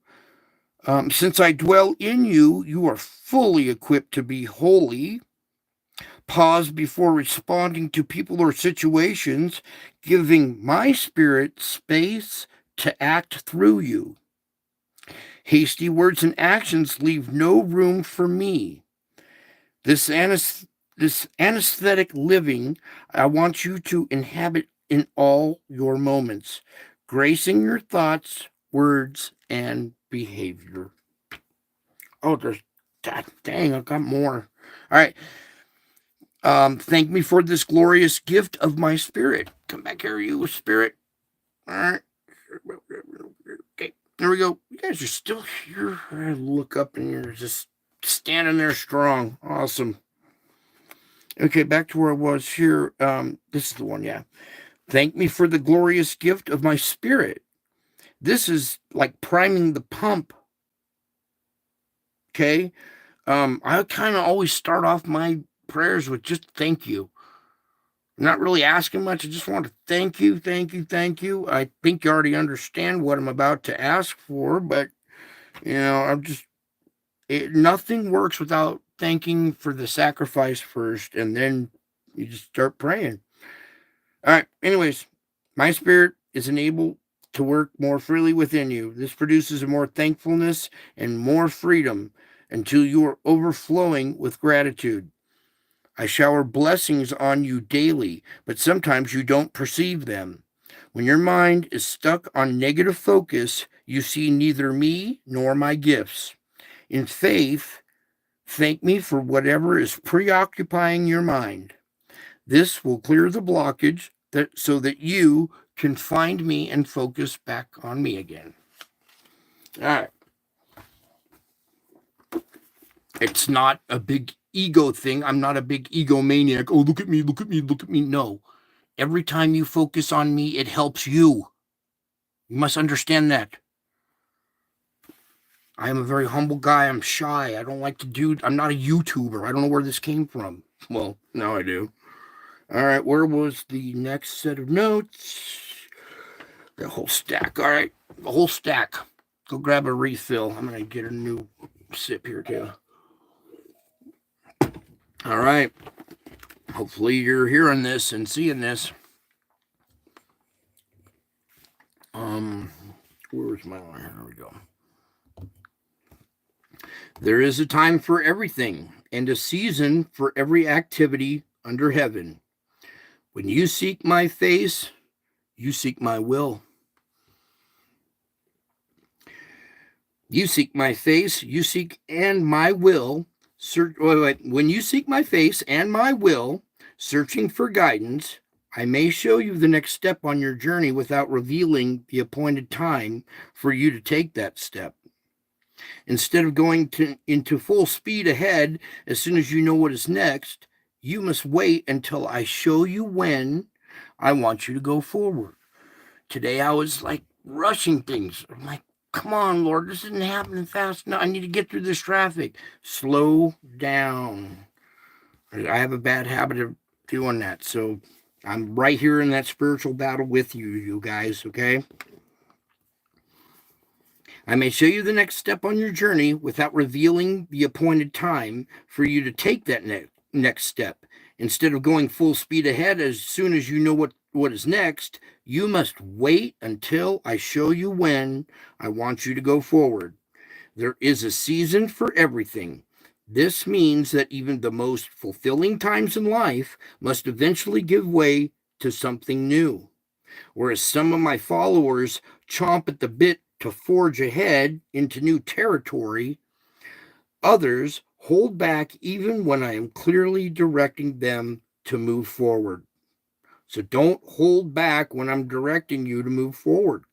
Since I dwell in you, you are fully equipped to be holy. Pause before responding to people or situations, giving my spirit space to act through you. Hasty words and actions leave no room for me. This anesthetic living, I want you to inhabit in all your moments, gracing your thoughts, words, and behavior. Oh, dang, I got more. All right. Thank me for this glorious gift of my spirit. Come back here, you spirit. All right. Okay, there we go. You guys are still here. I look up and you're just standing there strong. Awesome. Okay, back to where I was here. This is the one, yeah. Thank me for the glorious gift of my spirit. This is like priming the pump. Okay. I kind of always start off my prayers with just thank you. I'm not really asking much. I just want to thank you. I think you already understand what I'm about to ask for, but nothing works without thanking for the sacrifice first, and then you just start praying. All right. Anyways, my spirit is enabled to work more freely within you. This produces a more thankfulness and more freedom. until you are overflowing with gratitude. I shower blessings on you daily, but sometimes you don't perceive them. When your mind is stuck on negative focus, you see neither me nor my gifts. In faith, thank me for whatever is preoccupying your mind. This will clear the blockage so that you can find me and focus back on me again. All right. It's not a big ego thing. I'm not a big egomaniac. Oh, look at me, look at me, look at me. No. Every time you focus on me, it helps you. You must understand that. I am a very humble guy. I'm shy. I don't like to do, I'm not a YouTuber. I don't know where this came from. Well, now I do. All right, where was the next set of notes? The whole stack. All right, the whole stack. Go grab a refill. I'm going to get a new sip here, too. All right. Hopefully you're hearing this and seeing this. Where's my line? There we go. There is a time for everything and a season for every activity under heaven. When you seek my face, you seek my will. You seek my face, you seek and my will. When you seek my face and my will, searching for guidance, I may show you the next step on your journey without revealing the appointed time for you to take that step. Instead of going into full speed ahead as soon as you know what is next, you must wait until I show you when I want you to go forward. Today I was like rushing things. I'm like, come on, Lord, this isn't happening fast enough. I need to get through this traffic. Slow down. I have a bad habit of doing that. So I'm right here in that spiritual battle with you guys, okay? I may show you the next step on your journey without revealing the appointed time for you to take that next step. Instead of going full speed ahead as soon as you know what is next, you must wait until I show you when I want you to go forward. There is a season for everything. This means that even the most fulfilling times in life must eventually give way to something new. Whereas some of my followers chomp at the bit to forge ahead into new territory, others hold back even when I am clearly directing them to move forward. So don't hold back when I'm directing you to move forward.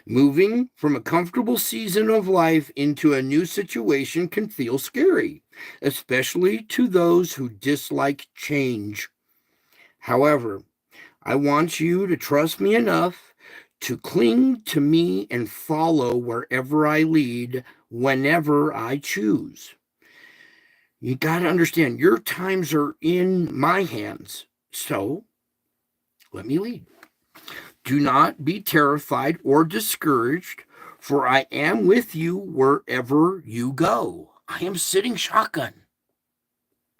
Moving from a comfortable season of life into a new situation can feel scary, especially to those who dislike change. However, I want you to trust me enough to cling to me and follow wherever I lead, whenever I choose. You got to understand, your times are in my hands, so let me lead. Do not be terrified or discouraged, for I am with you wherever you go. I am sitting shotgun.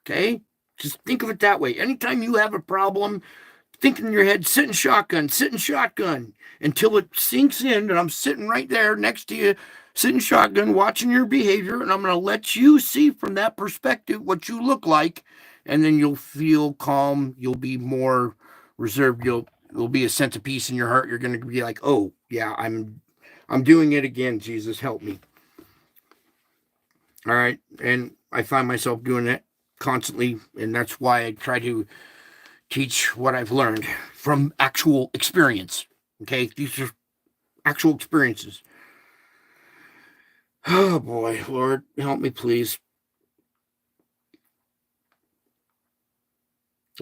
Okay? Just think of it that way. Anytime you have a problem, think in your head, sitting shotgun, until it sinks in that I'm sitting right there next to you, sitting shotgun, watching your behavior, and I'm going to let you see from that perspective what you look like, and then you'll feel calm. You'll be more reserved. There'll be a sense of peace in your heart. You're going to be like, oh, yeah, I'm doing it again. Jesus, help me. All right. And I find myself doing it constantly, and that's why I try to teach what I've learned from actual experience. Okay? These are actual experiences. Oh, boy. Lord, help me, please.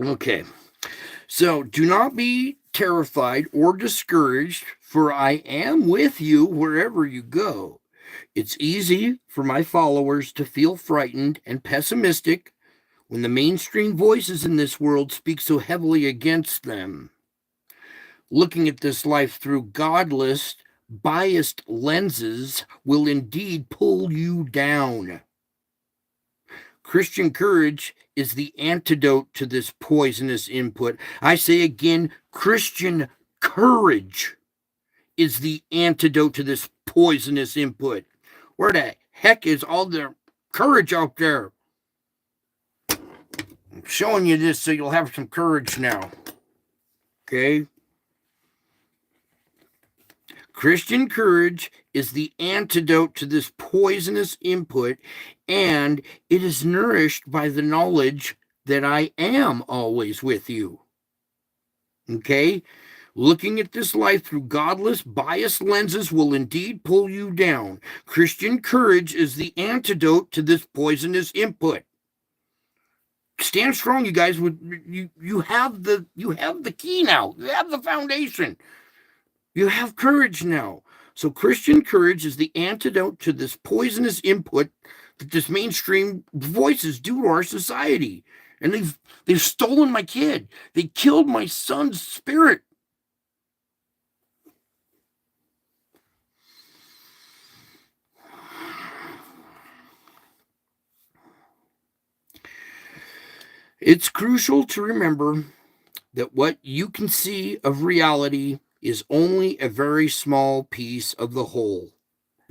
Okay. So do not be terrified or discouraged, for I am with you wherever you go. It's easy for my followers to feel frightened and pessimistic when the mainstream voices in this world speak so heavily against them. Looking at this life through godless, biased lenses will indeed pull you down. Christian courage is the antidote to this poisonous input. I say again, Christian courage is the antidote to this poisonous input. Where the heck is all the courage out there? I'm showing you this so you'll have some courage now. Okay? Christian courage is the antidote to this poisonous input, and it is nourished by the knowledge that I am always with you. Okay? Looking at this life through godless, biased lenses will indeed pull you down. Christian courage is the antidote to this poisonous input. Stand strong, you guys. You have the key now. You have the foundation. You have courage now. So Christian courage is the antidote to this poisonous input that this mainstream voices do to our society. And they've stolen my kid. They killed my son's spirit. It's crucial to remember that what you can see of reality is only a very small piece of the whole.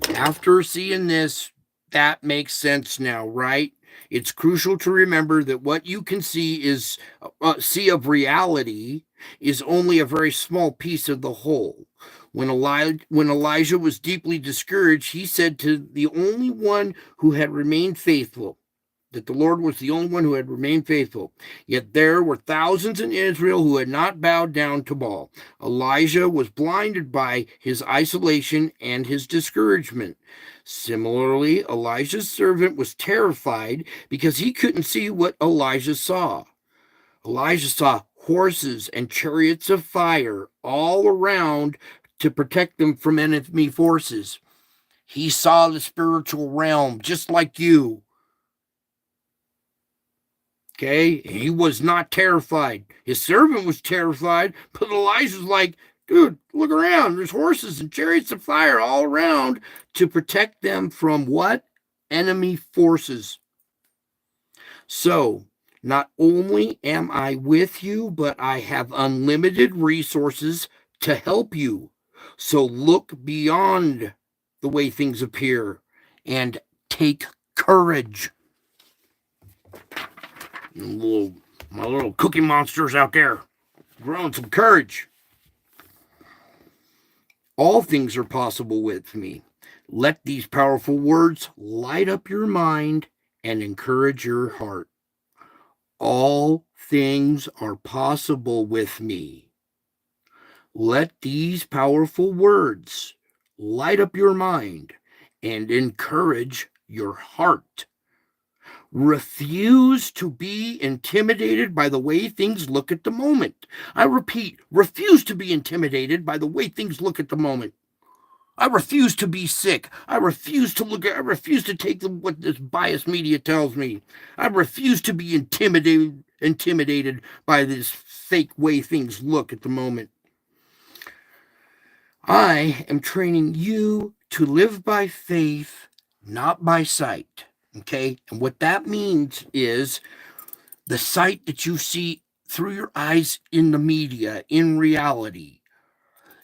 After seeing this, that makes sense now, right? It's crucial to remember that what you can see of reality is only a very small piece of the whole. When Elijah was deeply discouraged, he said to the only one who had remained faithful, that the Lord was the only one who had remained faithful. Yet there were thousands in Israel who had not bowed down to Baal. Elijah was blinded by his isolation and his discouragement. Similarly, Elijah's servant was terrified because he couldn't see what Elijah saw. Elijah saw horses and chariots of fire all around to protect them from enemy forces. He saw the spiritual realm just like you. Okay, he was not terrified. His servant was terrified, but Elijah's like, dude, look around. There's horses and chariots of fire all around to protect them from what? Enemy forces. So, not only am I with you, but I have unlimited resources to help you. So look beyond the way things appear and take courage. My little cookie monsters out there, growing some courage. All things are possible with me. Let these powerful words light up your mind and encourage your heart. All things are possible with me. Let these powerful words light up your mind and encourage your heart. Refuse to be intimidated by the way things look at the moment. I repeat, refuse to be intimidated by the way things look at the moment. I refuse to be sick. I refuse to take what this biased media tells me. I refuse to be intimidated by this fake way things look at the moment. I am training you to live by faith, not by sight. Okay, and what that means is the sight that you see through your eyes in the media, in reality.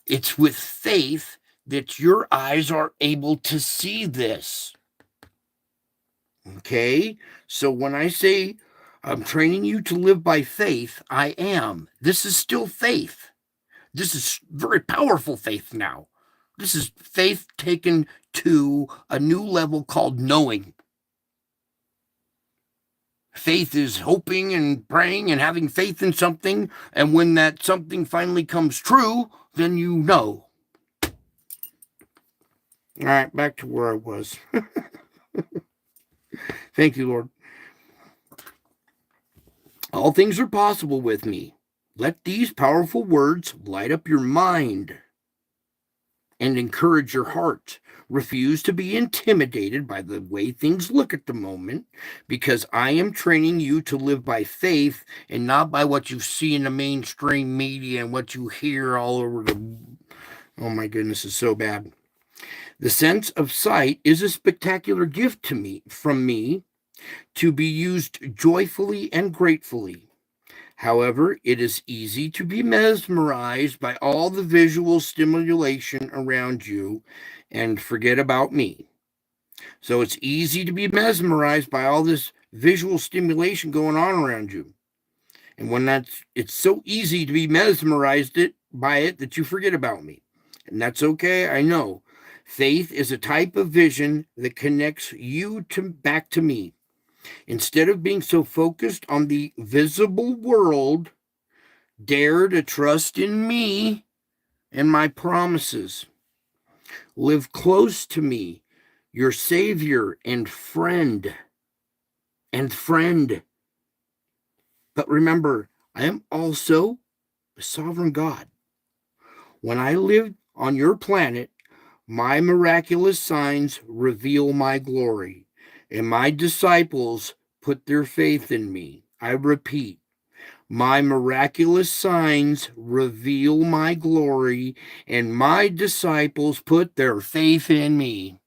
It's with faith that your eyes are able to see this. Okay, so when I say I'm training you to live by faith, I am. This is still faith. This is very powerful faith now. This is faith taken to a new level called knowing. Faith is hoping and praying and having faith in something, and when that something finally comes true, then you know. All right, back to where I was. Thank you, Lord. All things are possible with me. Let these powerful words light up your mind and encourage your heart. Refuse to be intimidated by the way things look at the moment, because I am training you to live by faith and not by what you see in the mainstream media and what you hear all over the... Oh my goodness, it's so bad. The sense of sight is a spectacular gift from me to be used joyfully and gratefully. However, it is easy to be mesmerized by all the visual stimulation around you and forget about me. So it's easy to be mesmerized by all this visual stimulation going on around you. And it's so easy to be mesmerized by it that you forget about me. And that's okay, I know. Faith is a type of vision that connects you back to me. Instead of being so focused on the visible world, dare to trust in me and my promises. Live close to me, your Savior and friend. But remember, I am also a sovereign God. When I live on your planet, my miraculous signs reveal my glory, and my disciples put their faith in me. I repeat, my miraculous signs reveal my glory, and my disciples put their faith in me.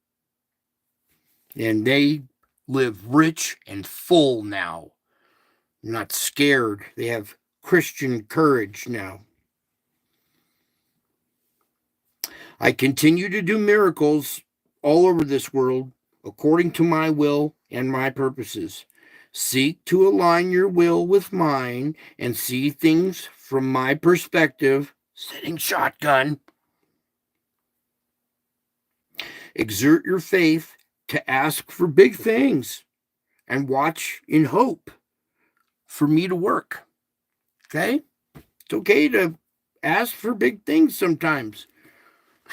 And they live rich and full now. Not scared. They have Christian courage now. I continue to do miracles all over this world according to my will and my purposes. Seek to align your will with mine and see things from my perspective. Sitting shotgun. Exert your faith to ask for big things and watch in hope for me to work. Okay? It's okay to ask for big things sometimes.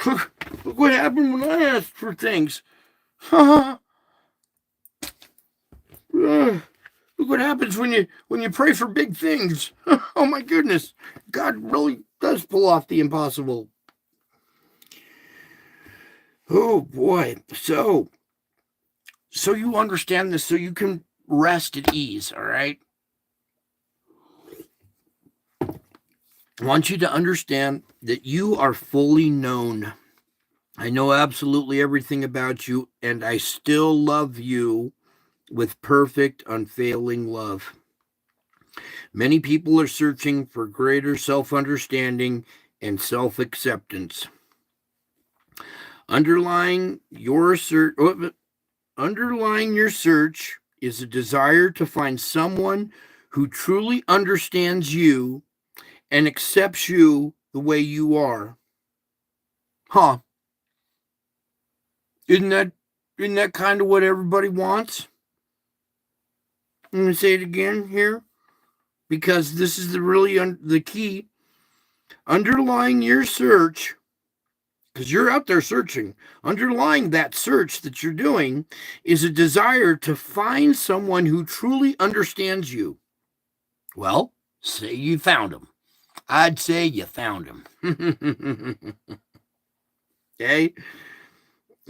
Look what happened when I asked for things. Look what happens when you pray for big things. Oh my goodness. God really does pull off the impossible. Oh boy. So you understand this, so you can rest at ease, all right? I want you to understand that you are fully known. I know absolutely everything about you, and I still love you with perfect, unfailing love. Many people are searching for greater self-understanding and self-acceptance. Underlying your search is a desire to find someone who truly understands you and accepts you the way you are. Huh? Isn't that kind of what everybody wants? I'm going to say it again here, because this is the key. Underlying your search, because you're out there searching, underlying that search that you're doing is a desire to find someone who truly understands you. Well, say you found him. I'd say you found him. Okay?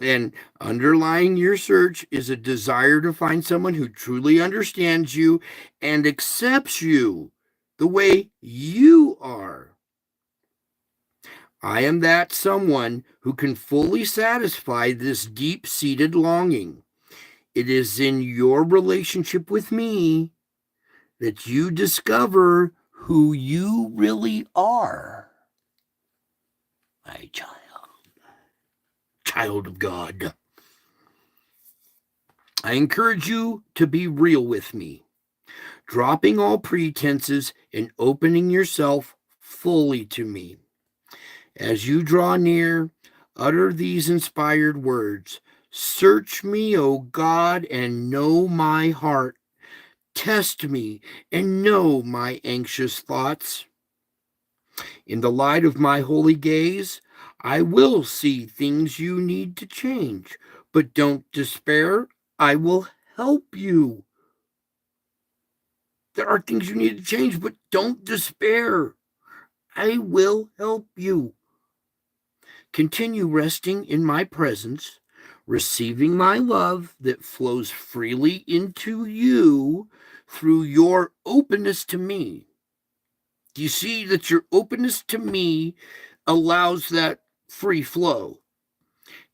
And underlying your search is a desire to find someone who truly understands you and accepts you the way you are. I am that someone who can fully satisfy this deep-seated longing. It is in your relationship with me that you discover who you really are. My child of God. I encourage you to be real with me, dropping all pretenses and opening yourself fully to me. As you draw near, utter these inspired words. Search me, O God, and know my heart. Test me and know my anxious thoughts. In the light of my holy gaze, I will see things you need to change, but don't despair. I will help you. There are things you need to change, but don't despair. I will help you. Continue resting in my presence, receiving my love that flows freely into you through your openness to me. Do you see that your openness to me allows that free flow?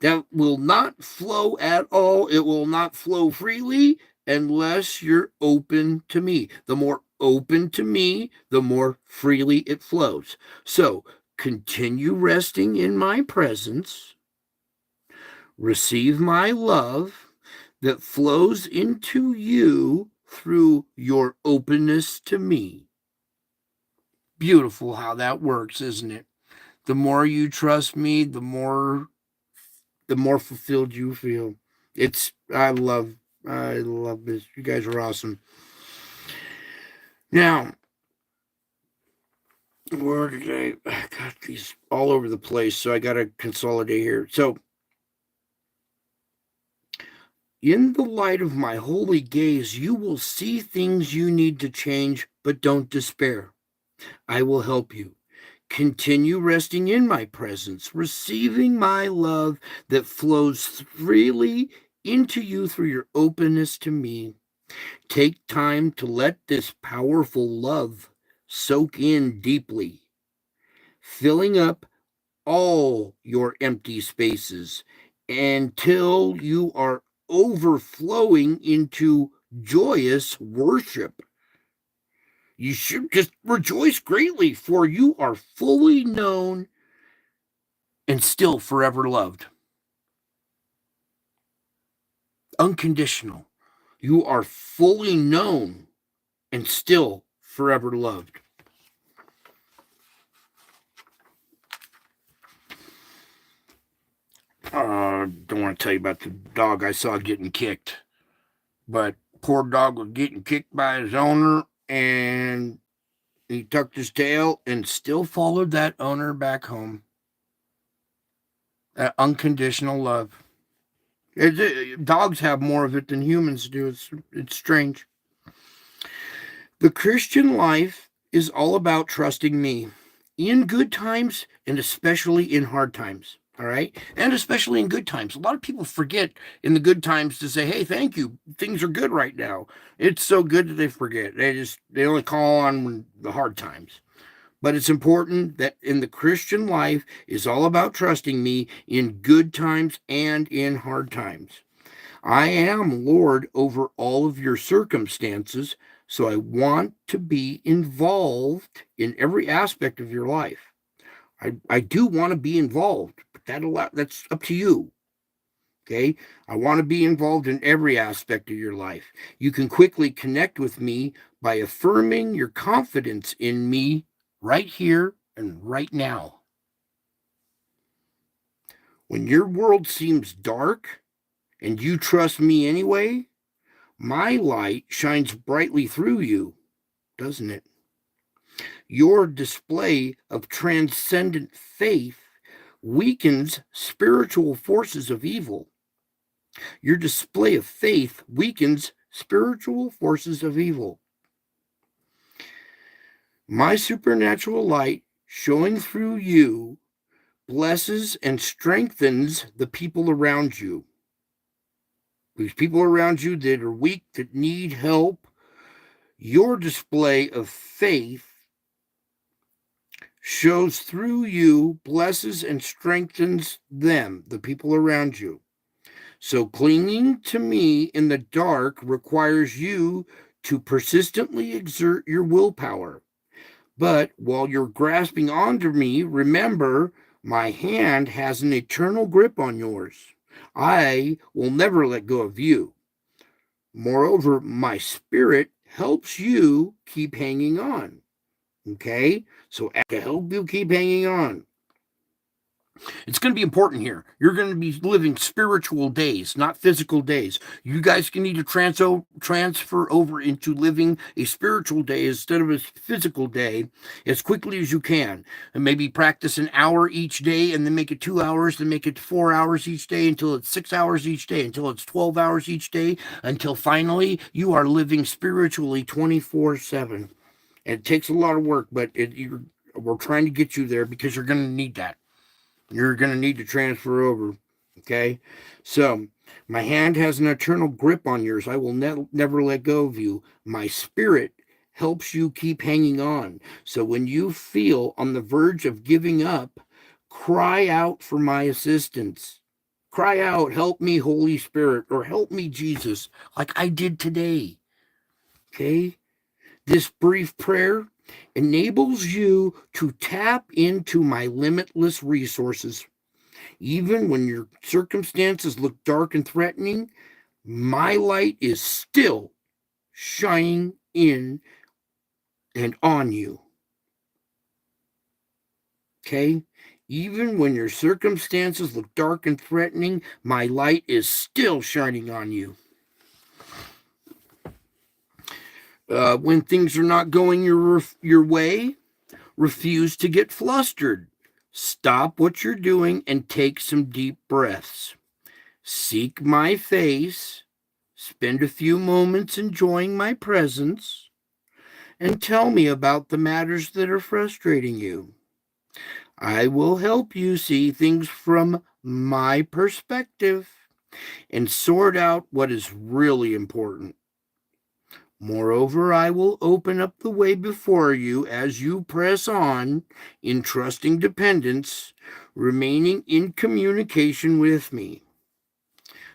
That will not flow at all. It will not flow freely unless you're open to me. The more open to me, the more freely it flows. So continue resting in my presence, Receive my love that flows into you through your openness to me. Beautiful how that works, isn't it? The more you trust me, the more fulfilled you feel. I love this. You guys are awesome. Now, where did I got these all over the place, so I gotta consolidate here. So, in the light of my holy gaze, you will see things you need to change, but don't despair. I will help you. Continue resting in my presence, receiving my love that flows freely into you through your openness to me. Take time to let this powerful love soak in deeply, filling up all your empty spaces until you are overflowing into joyous worship. You should just rejoice greatly, for you are fully known and still forever loved. Unconditional. You are fully known and still forever loved. Don't want to tell you about the dog I saw getting kicked, but poor dog was getting kicked by his owner, and he tucked his tail and still followed that owner back home. That unconditional love. Dogs have more of it than humans do. It's strange. The Christian life is all about trusting me in good times and especially in hard times. All right. And especially in good times. A lot of people forget in the good times to say, hey, thank you. Things are good right now. It's so good that they forget. They only call on the hard times. But it's important that in the Christian life is all about trusting me in good times and in hard times. I am Lord over all of your circumstances, so I want to be involved in every aspect of your life. I do want to be involved, but that's up to you. Okay? I want to be involved in every aspect of your life. You can quickly connect with me by affirming your confidence in me right here and right now. When your world seems dark and you trust me anyway, my light shines brightly through you, doesn't it? Your display of transcendent faith weakens spiritual forces of evil. Your display of faith weakens spiritual forces of evil. My supernatural light showing through you blesses and strengthens the people around you. These people around you that are weak, that need help, your display of faith shows through you, blesses and strengthens them, the people around you. So clinging to me in the dark requires you to persistently exert your willpower. But while you're grasping onto me, remember, my hand has an eternal grip on yours. I will never let go of you. Moreover, my spirit helps you keep hanging on. Okay? So to help you keep hanging on. It's going to be important here. You're going to be living spiritual days, not physical days. You guys need to transfer over into living a spiritual day instead of a physical day as quickly as you can. And maybe practice an hour each day and then make it 2 hours, then make it 4 hours each day until it's 6 hours each day, until it's 12 hours each day, until finally you are living spiritually 24/7. It takes a lot of work, but we're trying to get you there because you're going to need that. You're going to need to transfer over, okay? So, my hand has an eternal grip on yours. I will never let go of you. My spirit helps you keep hanging on. So, when you feel on the verge of giving up, cry out for my assistance. Cry out, help me, Holy Spirit, or help me, Jesus, like I did today, okay? This brief prayer enables you to tap into my limitless resources. Even when your circumstances look dark and threatening, my light is still shining in and on you. Okay? Even when your circumstances look dark and threatening, my light is still shining on you. When things are not going your way, refuse to get flustered. Stop what you're doing and take some deep breaths. Seek my face. Spend a few moments enjoying my presence. And tell me about the matters that are frustrating you. I will help you see things from my perspective and sort out what is really important. Moreover, I will open up the way before you as you press on in trusting dependence, remaining in communication with me.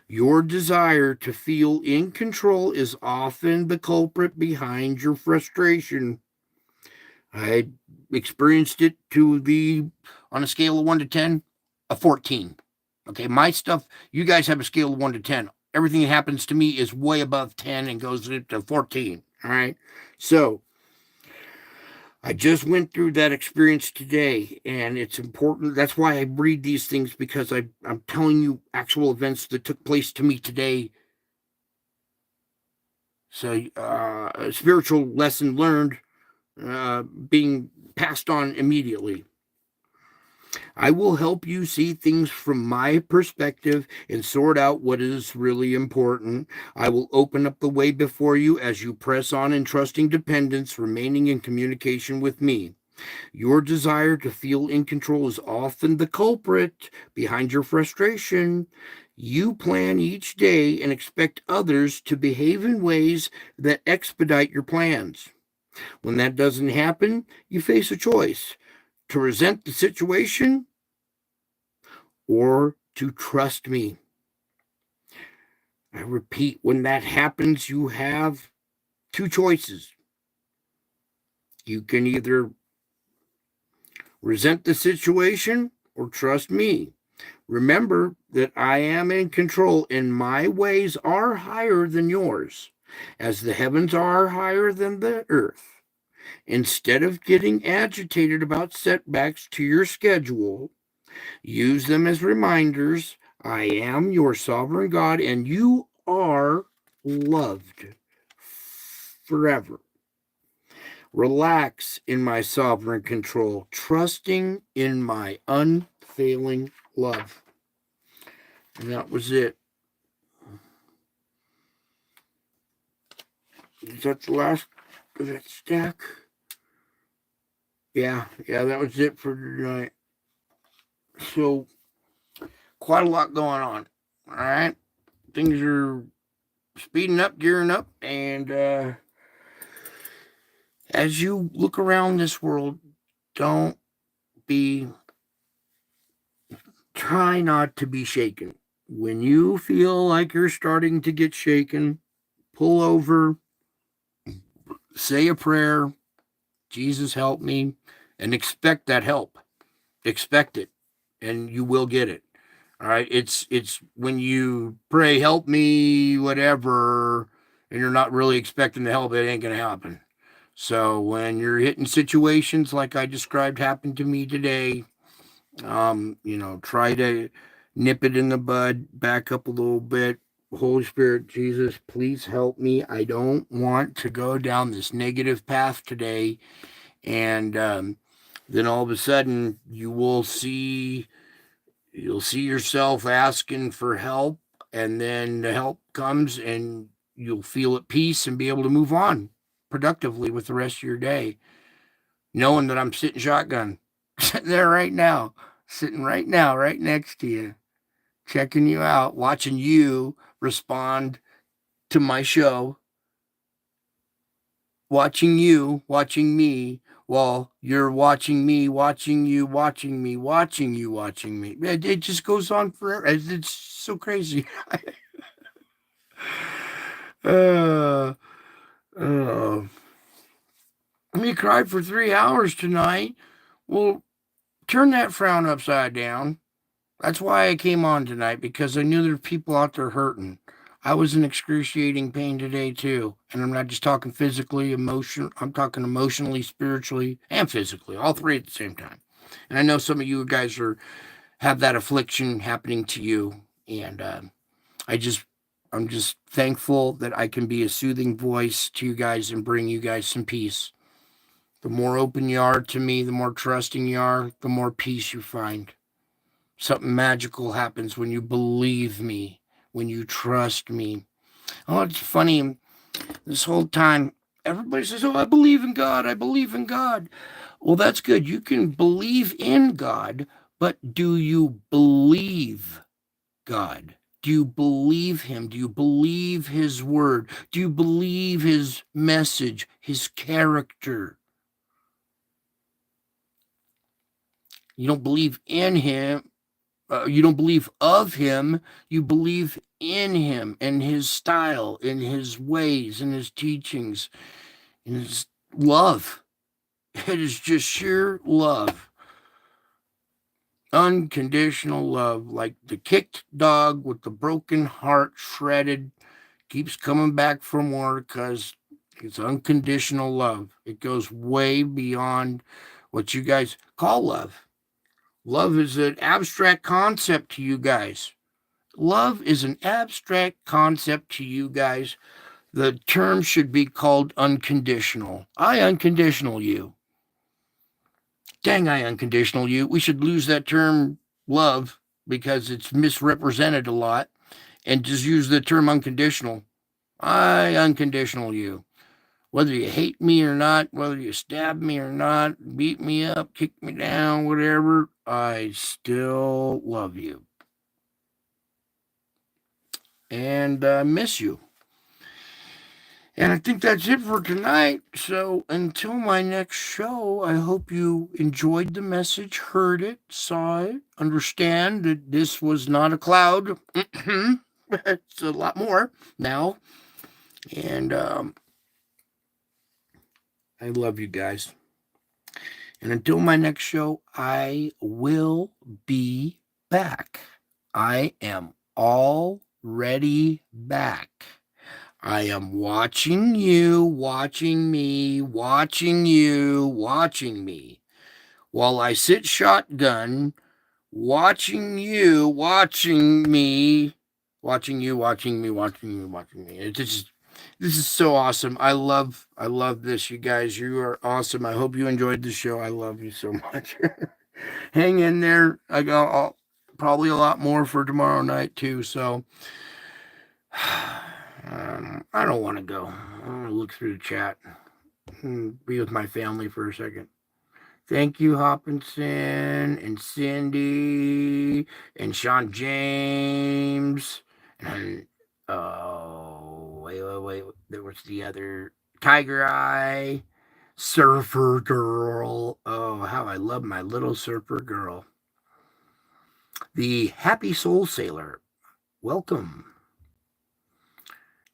Your desire to feel in control is often the culprit behind your frustration. I experienced it to be, on a scale of 1 to 10, a 14. Okay, my stuff, you guys have a scale of 1 to 10. Everything that happens to me is way above 10 and goes to 14. All right. So I just went through that experience today, and it's important. That's why I read these things, because I'm telling you actual events that took place to me today. So a spiritual lesson learned being passed on immediately. I will help you see things from my perspective and sort out what is really important. I will open up the way before you as you press on in trusting dependence, remaining in communication with me. Your desire to feel in control is often the culprit behind your frustration. You plan each day and expect others to behave in ways that expedite your plans. When that doesn't happen, you face a choice: to resent the situation or to trust me. I repeat, when that happens, you have two choices. You can either resent the situation or trust me. Remember that I am in control and my ways are higher than yours, as the heavens are higher than the earth. Instead of getting agitated about setbacks to your schedule, use them as reminders. I am your sovereign God, and you are loved forever. Relax in my sovereign control, trusting in my unfailing love. And that was it. Is that the last of that stack? Yeah, that was it for tonight. So, quite a lot going on. All right. Things are speeding up, gearing up, and as you look around this world, try not to be shaken. When you feel like you're starting to get shaken, pull over, say a prayer, Jesus help me, and expect that help. Expect it, and you will get it. All right. It's when you pray, help me, whatever, and you're not really expecting the help, it ain't gonna happen. So when you're hitting situations like I described happened to me today, try to nip it in the bud, back up a little bit. Holy Spirit, Jesus, please help me. I don't want to go down this negative path today. And then all of a sudden you'll see yourself asking for help, and then the help comes and you'll feel at peace and be able to move on productively with the rest of your day, knowing that I'm sitting shotgun, sitting there right now, right next to you, checking you out, watching you respond to my show, watching me, while you're watching me, watching you, watching me, watching you, watching me. It just goes on forever. It's so crazy. uh, uh, you cried for 3 hours tonight. Well, turn that frown upside down. That's why I came on tonight, because I knew there were people out there hurting. I was in excruciating pain today too, and I'm not just talking physically, I'm talking emotionally, spiritually, and physically, all three at the same time. And I know some of you guys have that affliction happening to you, and I'm just thankful that I can be a soothing voice to you guys and bring you guys some peace. The more open you are to me, the more trusting you are, the more peace you find. Something magical happens when you believe me, when you trust me. Oh, it's funny. This whole time, everybody says, "Oh, I believe in God. I believe in God." Well, that's good. You can believe in God, but do you believe God? Do you believe Him? Do you believe His word? Do you believe His message, His character? You don't believe in Him. You don't believe of Him. You believe in Him and His style, in His ways, in His teachings, in His love. It is just sheer love. Unconditional love, like the kicked dog with the broken heart shredded, keeps coming back for more because it's unconditional love. It goes way beyond what you guys call love. Love is an abstract concept to you guys. Love is an abstract concept to you guys. The term should be called unconditional. I unconditional you. Dang, I unconditional you. We should lose that term love because it's misrepresented a lot and just use the term unconditional. I unconditional you. Whether you hate me or not, whether you stab me or not, beat me up, kick me down, whatever, I still love you. And miss you. And I think that's it for tonight. So until my next show, I hope you enjoyed the message, heard it, saw it, understand that this was not a cloud. It's a lot more now. And I love you guys. And until my next show, I will be back. I am already back. I am watching you, watching me, watching you, watching me. While I sit shotgun, watching you, watching me, watching you, watching me, watching you, watching me. This is so awesome. I love this, you guys. You are awesome. I hope you enjoyed the show. I love you so much. Hang in there. I got probably a lot more for tomorrow night too. So I don't want to go. I want to look through the chat and be with my family for a second. Thank you, Hopkinson and Cindy and Sean James and wait. There was the other Tiger Eye, Surfer Girl. Oh, how I love my little Surfer Girl. The Happy Soul Sailor. Welcome.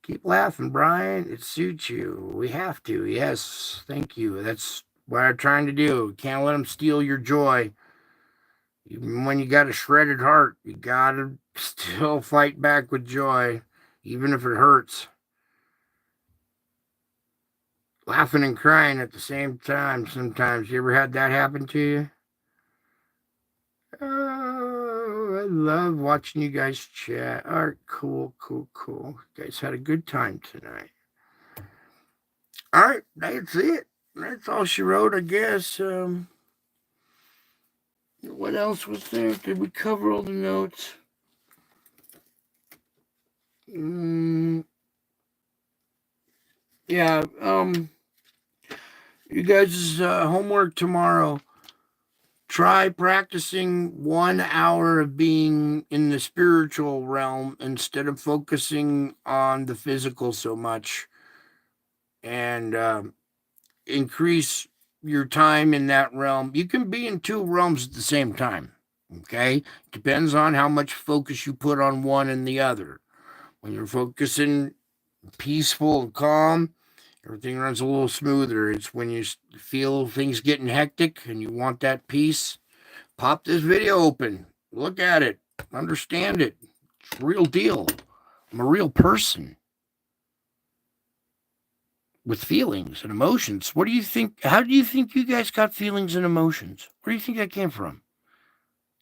Keep laughing, Brian. It suits you. We have to. Yes. Thank you. That's what I'm trying to do. Can't let them steal your joy. Even when you got a shredded heart, you got to still fight back with joy, even if it hurts. Laughing and crying at the same time sometimes. You ever had that happen to you? Oh, I love watching you guys chat. All right, cool. You guys had a good time tonight. All right, that's it. That's all she wrote, I guess. What else was there? Did we cover all the notes? Yeah. You guys' homework tomorrow. Try practicing 1 hour of being in the spiritual realm instead of focusing on the physical so much, and increase your time in that realm. You can be in two realms at the same time. Okay, depends on how much focus you put on one and the other. When you're focusing peaceful and calm, everything runs a little smoother. It's when you feel things getting hectic and you want that peace, pop this video open Look at it. Understand it. It's real deal. I'm a real person with feelings and emotions. What do you think? How do you think you guys got feelings and emotions? Where do you think that came from?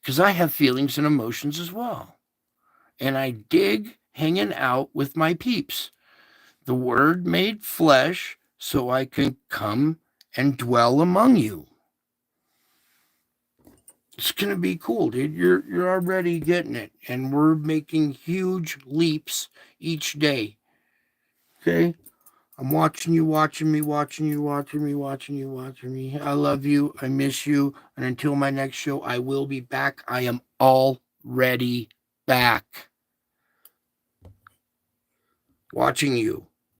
Because I have feelings and emotions as well. And I dig hanging out with my peeps. The word made flesh so I can come and dwell among you. It's gonna be cool, dude. You're already getting it, and we're making huge leaps each day. Okay? I'm watching you, watching me, watching you, watching me, watching you, watching me. I love you. I miss you. And until my next show, I will be back. I am already back. Watching you.